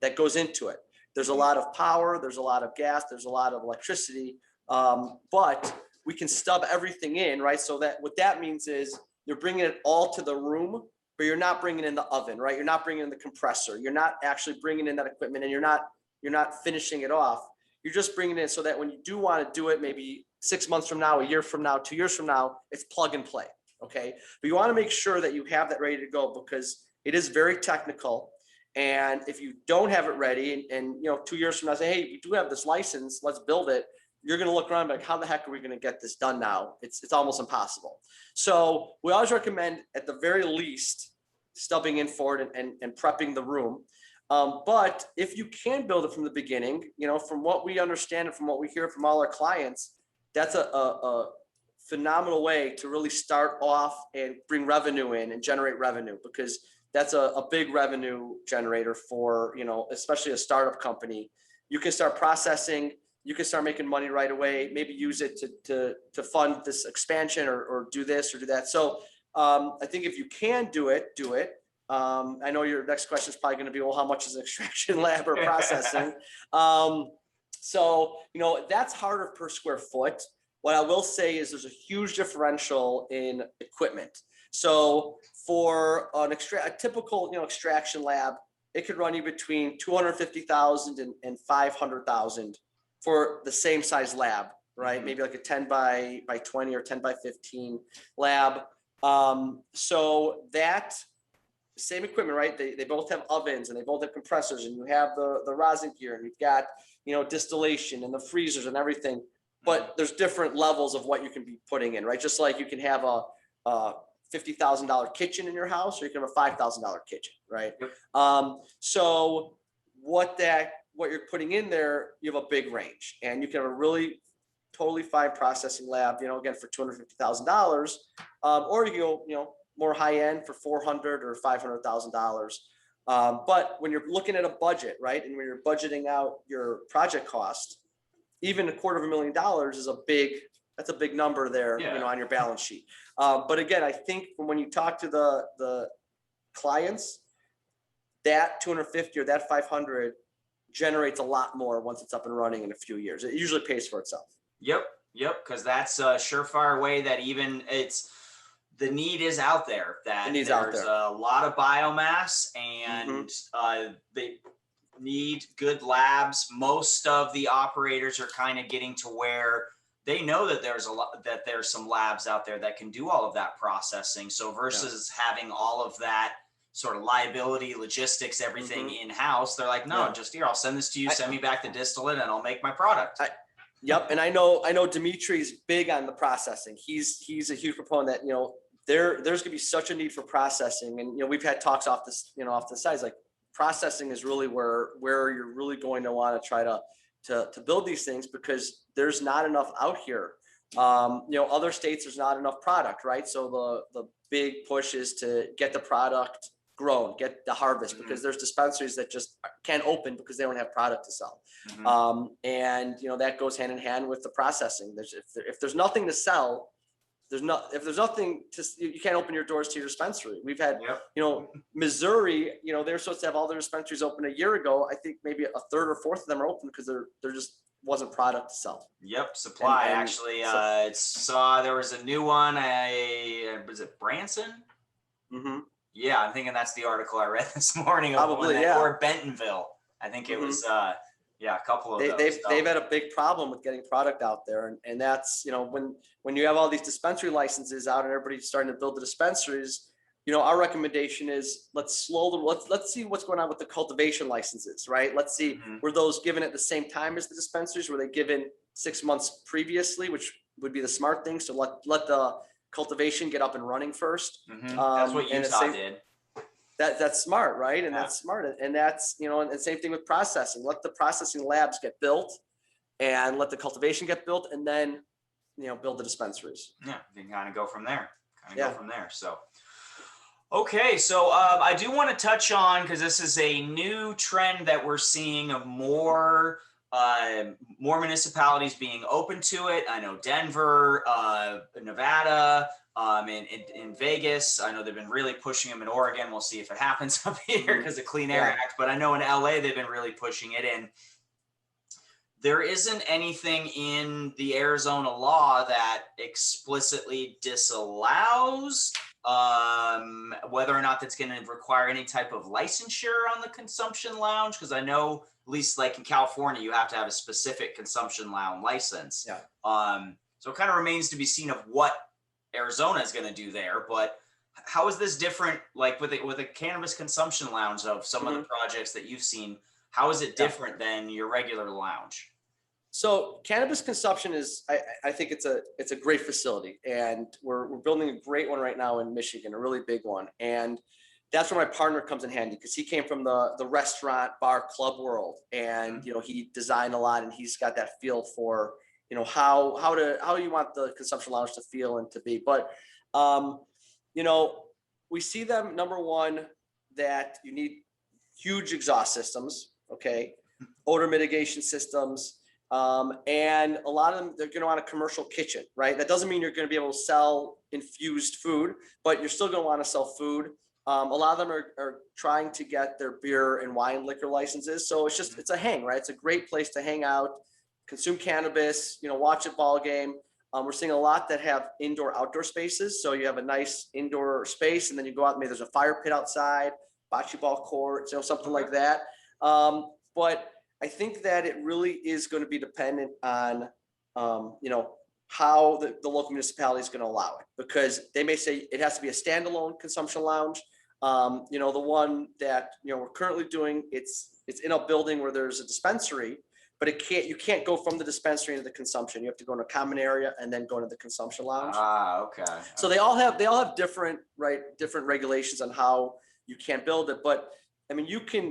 that goes into it. There's a lot of power, there's a lot of gas, there's a lot of electricity, but we can stub everything in, right? So that what that means is you're bringing it all to the room, but you're not bringing in the oven, right? You're not bringing in the compressor. You're not actually bringing in that equipment, and you're not finishing it off. You're just bringing it in so that when you do want to do it, maybe 6 months from now, a year from now, 2 years from now, it's plug and play, okay? But you want to make sure that you have that ready to go, because it is very technical. And if you don't have it ready, and 2 years from now say, hey, we do have this license, let's build it, you're going to look around like, how the heck are we going to get this done now? It's almost impossible. So we always recommend, at the very least, stubbing in for it and prepping the room. But if you can build it from the beginning, from what we understand and from what we hear from all our clients, that's a phenomenal way to really start off and bring revenue in and generate revenue, because that's a big revenue generator for, especially a startup company. You can start processing. You can start making money right away, maybe use it to fund this expansion or do this or do that. So I think if you can do it, do it. I know your next question is probably going to be, well, how much is an extraction lab or processing? So that's harder per square foot. What I will say is there's a huge differential in equipment. So for a typical extraction lab, it could run you between $250,000 and $500,000 for the same size lab, right? Maybe like a 10 by 20 or 10 by 15 lab. So that same equipment, right? They both have ovens and they both have compressors, and you have the rosin gear, and you've got, distillation and the freezers and everything, but there's different levels of what you can be putting in, right? Just like you can have a $50,000 kitchen in your house, or you can have a $5,000 kitchen, right? So what you're putting in there, you have a big range, and you can have a really totally fine processing lab, again, for $250,000, or you can go, more high end for $400,000 or $500,000. But when you're looking at a budget, right, and when you're budgeting out your project cost, even $250,000 is that's a big number there, on your balance sheet. But again, I think when you talk to the clients, that 250 or that 500 generates a lot more once it's up and running in a few years. It usually pays for itself. Yep. Because that's a surefire way that the need is out there, that there's a lot of biomass, and they need good labs. Most of the operators are kind of getting to where they know that there's some labs out there that can do all of that processing. So versus having all of that sort of liability, logistics, everything in-house, they're like, no, just here, I'll send this to you, send me back the distillate, and I'll make my product. Yep. And I know Dimitri's big on the processing. He's a huge proponent that, there's gonna be such a need for processing. And, we've had talks off the sides, like processing is really where you're really going to want to try to build these things, because there's not enough out here. Other states, there's not enough product, right? So the big push is to get the product grown, get the harvest, because there's dispensaries that just can't open because they don't have product to sell. And that goes hand in hand with the processing. If there's nothing to sell, if there's nothing you can't open your doors to your dispensary. We've had, Missouri, they're supposed to have all their dispensaries open a year ago. I think maybe a third or fourth of them are open because there just wasn't product to sell. Yep, supply. Actually, saw there was a new one. Was it Branson? Yeah, I'm thinking that's the article I read this morning. Probably, or Bentonville. I think it was. A couple of those. They've had a big problem with getting product out there, and that's when you have all these dispensary licenses out and everybody's starting to build the dispensaries. Our recommendation is let's see what's going on with the cultivation licenses, right? Let's see, were those given at the same time as the dispensaries? Were they given 6 months previously, which would be the smart thing? So let the cultivation get up and running first. That's what Utah did. That's smart, right? And that's smart. And that's, and same thing with processing. Let the processing labs get built and let the cultivation get built, and then, build the dispensaries. Yeah, you can kind of go from there. So, okay. So I do want to touch on, because this is a new trend that we're seeing of more municipalities being open to it. I know Denver, Nevada, in Vegas. I know they've been really pushing them in Oregon. We'll see if it happens up here because of Clean Air Act. But I know in LA they've been really pushing it. And there isn't anything in the Arizona law that explicitly disallows whether or not that's going to require any type of licensure on the consumption lounge. Because I know, at least like in California, you have to have a specific consumption lounge license. So it kind of remains to be seen of what Arizona is going to do there. But how is this different, like with a cannabis consumption lounge of some of the projects that you've seen? How is it different than your regular lounge? So cannabis consumption is, I think it's a great facility, and we're building a great one right now in Michigan, a really big one. And that's where my partner comes in handy, because he came from the restaurant, bar, club world, and he designed a lot, and he's got that feel for how you want the consumption lounge to feel and to be. But we see them, number one, that you need huge exhaust systems, odor mitigation systems. And a lot of them, they're going to want a commercial kitchen, right? That doesn't mean you're going to be able to sell infused food, but you're still going to want to sell food. A lot of them are trying to get their beer and wine liquor licenses. So it's a hang, right? It's a great place to hang out, consume cannabis, watch a ball game. We're seeing a lot that have indoor-outdoor spaces. So you have a nice indoor space, and then you go out, maybe there's a fire pit outside, bocce ball court, something like that. But I think that it really is going to be dependent on, how the local municipality is going to allow it, because they may say it has to be a standalone consumption lounge. The one that, we're currently doing, it's in a building where there's a dispensary, but you can't go from the dispensary into the consumption. You have to go in a common area and then go into the consumption lounge. Okay. So they all have different regulations on how you can build it. But I mean,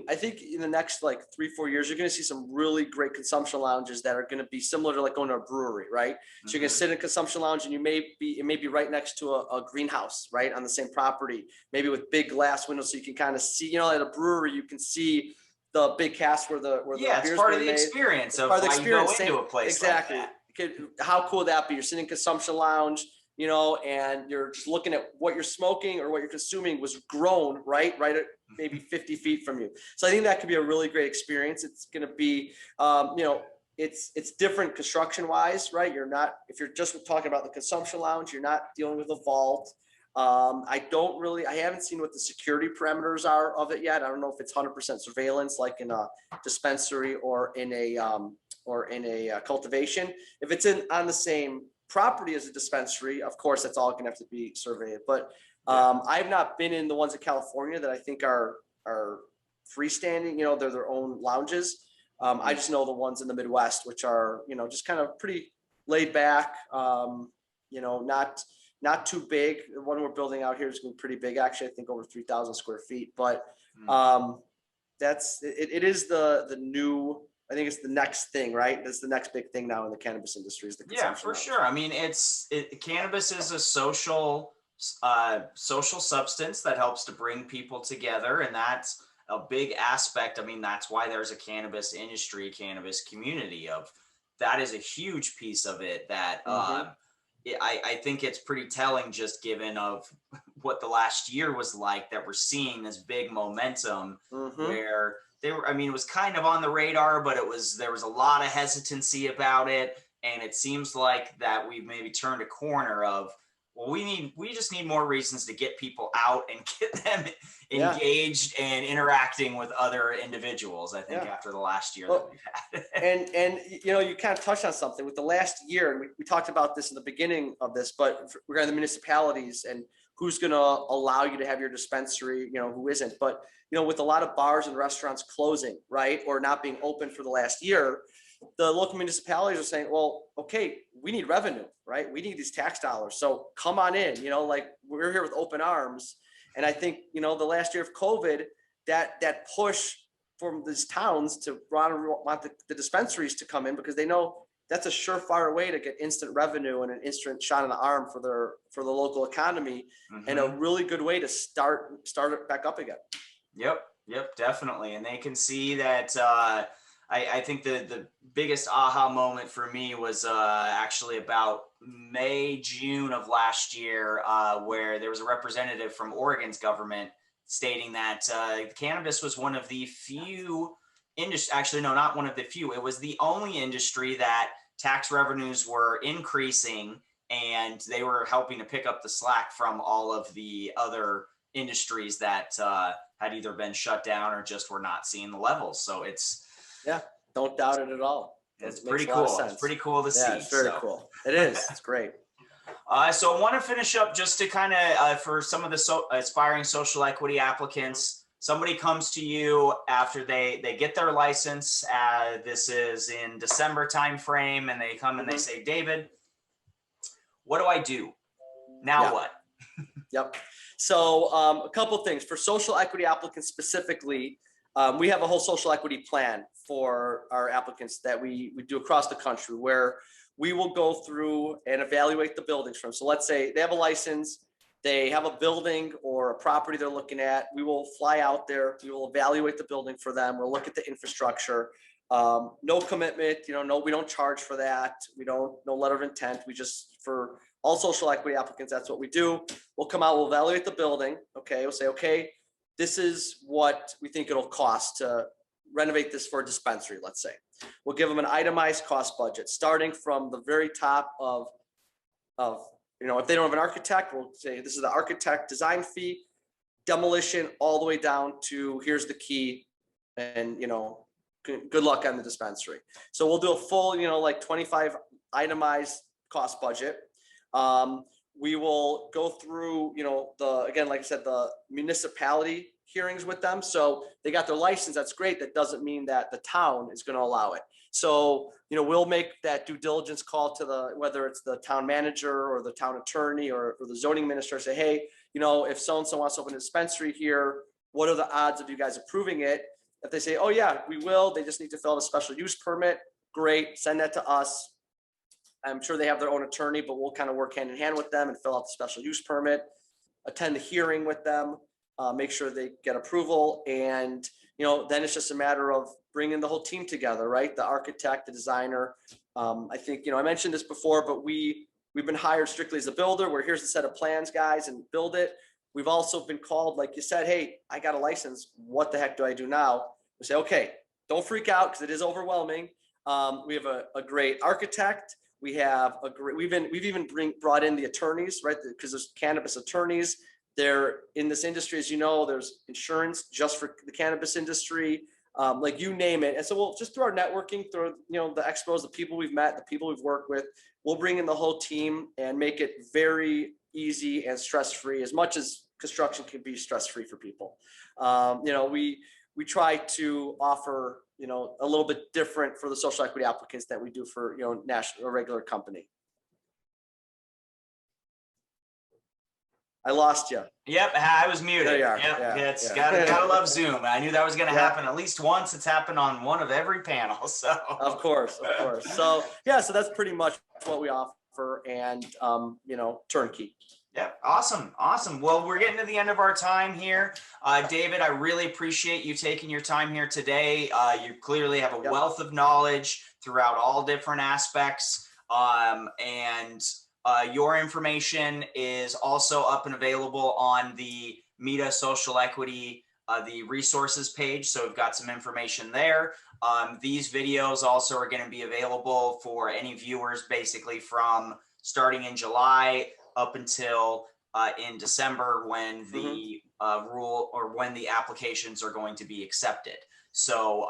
I think in the next like 3-4 years, you're going to see some really great consumption lounges that are going to be similar to like going to a brewery, right? So you're going to sit in a consumption lounge and it may be right next to a greenhouse, right? On the same property, maybe with big glass windows. So you can kind of see, you know, at a brewery, you can see the big cask where the Yeah, it's beer's part of being the made. experience It's of part of the why you go experience. into a place Exactly. like that. How cool would that be? You're sitting in consumption lounge, you know, and you're just looking at what you're smoking or what you're consuming was grown right at maybe 50 feet from you. So I think that could be a really great experience. It's going to be, you know, it's different construction wise, right? If you're just talking about the consumption lounge, you're not dealing with a vault. I haven't seen what the security parameters are of it yet. I don't know if it's 100% surveillance, like in a dispensary or in a cultivation. If it's on the same property as a dispensary, of course, that's all going to have to be surveyed. But I've not been in the ones in California that I think are freestanding. You know, they're their own lounges. I just know the ones in the Midwest, which are, you know, just kind of pretty laid back. You know, not too big. The one we're building out here is going to be pretty big, actually. I think over 3,000 square feet. But it is the new. I think it's the next thing, right? That's the next big thing now in the cannabis industry is the consumption. Yeah, for sure. I mean, cannabis is a social substance that helps to bring people together, and that's a big aspect. I mean, that's why there's a cannabis industry, cannabis community that is a huge piece of it that I think it's pretty telling, just given of what the last year was like, that we're seeing this big momentum where I mean, it was kind of on the radar, but there was a lot of hesitancy about it. And it seems like that we've maybe turned a corner of, well, we just need more reasons to get people out and get them engaged and interacting with other individuals, I think, after the last year that we've had. and you know, you kind of touched on something with the last year, and we talked about this in the beginning of this, but regarding the municipalities and who's going to allow you to have your dispensary, you know, who isn't. But, you know, with a lot of bars and restaurants closing, right, or not being open for the last year, the local municipalities are saying, well, okay, we need revenue, right? We need these tax dollars. So come on in, you know, like we're here with open arms. And I think, you know, the last year of COVID, that push from these towns to want the dispensaries to come in, because they know that's a surefire way to get instant revenue and an instant shot in the arm for the local economy, and a really good way to start it back up again. Yep, definitely. And they can see that. I think the biggest aha moment for me was actually about May, June of last year, where there was a representative from Oregon's government stating that cannabis was one of the few actually, no, not one of the few. It was the only industry that tax revenues were increasing, and they were helping to pick up the slack from all of the other industries that had either been shut down or just were not seeing the levels. So don't doubt it at all. It's pretty cool. It's pretty cool to see. It's very cool. It is. It's great. So I want to finish up just to kind of for some of the aspiring social equity applicants. Somebody comes to you after they get their license. This is in December timeframe, and they come and they say, David, what do I do now? What? Yep. So a couple of things for social equity applicants specifically. We have a whole social equity plan for our applicants that we do across the country, where we will go through and evaluate the buildings from. So let's say they have a license, they have a building or a property they're looking at. We will fly out there. We will evaluate the building for them. We'll look at the infrastructure. No commitment, no, we don't charge for that. No letter of intent. We just, for all social equity applicants, that's what we do. We'll come out, we'll evaluate the building. Okay. We'll say, okay, this is what we think it'll cost to renovate this for a dispensary, let's say. We'll give them an itemized cost budget, starting from the very top of if they don't have an architect, we'll say this is the architect design fee, demolition, all the way down to here's the key, and good luck on the dispensary. So we'll do a full, like 25 itemized cost budget. We will go through, again, like I said, the municipality hearings with them. So they got their license. That's great. That doesn't mean that the town is going to allow it. So, we'll make that due diligence call to whether it's the town manager or the town attorney or the zoning minister, say, hey, if so-and-so wants to open a dispensary here, what are the odds of you guys approving it? If they say, oh yeah, we will, they just need to fill out a special use permit, great, send that to us. I'm sure they have their own attorney, but we'll kind of work hand in hand with them and fill out the special use permit, attend the hearing with them, make sure they get approval. And, then it's just a matter of bringing the whole team together, right? The architect, the designer. I think, I mentioned this before, but we've been hired strictly as a builder, where here's a set of plans, guys, and build it. We've also been called, like you said, hey, I got a license. What the heck do I do now? We say, okay, don't freak out, because it is overwhelming. We have a great architect. We have we've even brought in the attorneys, right? Because there's cannabis attorneys. They're in this industry, as you know, there's insurance just for the cannabis industry, like you name it. And so we'll just through our networking, through the expos, the people we've met, the people we've worked with, we'll bring in the whole team and make it very easy and stress-free, as much as construction can be stress-free for people. We try to offer a little bit different for the social equity applicants that we do for national or regular company. I lost you. Yep, I was muted. There you are. Yep, Yeah, it's yeah. gotta love Zoom. I knew that was gonna happen at least once. It's happened on one of every panel. So of course. So so that's pretty much what we offer, and turnkey. Yeah, awesome. Well, we're getting to the end of our time here. David, I really appreciate you taking your time here today. You clearly have a wealth of knowledge throughout all different aspects. Your information is also up and available on the META Social Equity, the resources page. So we've got some information there. These videos also are going to be available for any viewers, basically from starting in July up until in December, when the rule or when the applications are going to be accepted. So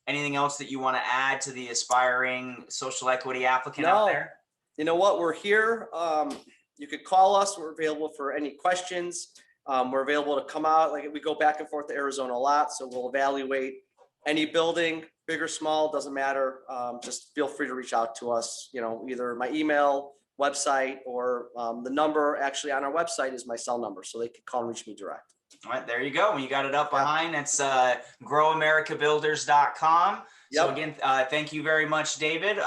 anything else that you want to add to the aspiring social equity applicant out there? You know what? We're here. You could call us. We're available for any questions. We're available to come out. Like, we go back and forth to Arizona a lot, so we'll evaluate any building, big or small, doesn't matter. Just feel free to reach out to us. Either my email, website, or the number actually on our website is my cell number, so they can call and reach me direct. All right, there you go. When you got it up behind, it's growamericabuilders.com. So again, thank you very much, David.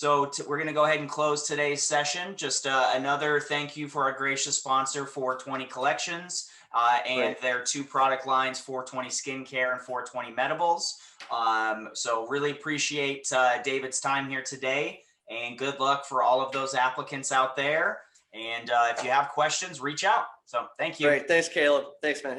We're going to go ahead and close today's session. Just another thank you for our gracious sponsor, 420 Collections, and their two product lines, 420 Skincare and 420 Medibles. So really appreciate David's time here today, and good luck for all of those applicants out there. And if you have questions, reach out. So thank you. Great. Thanks, Caleb. Thanks, man.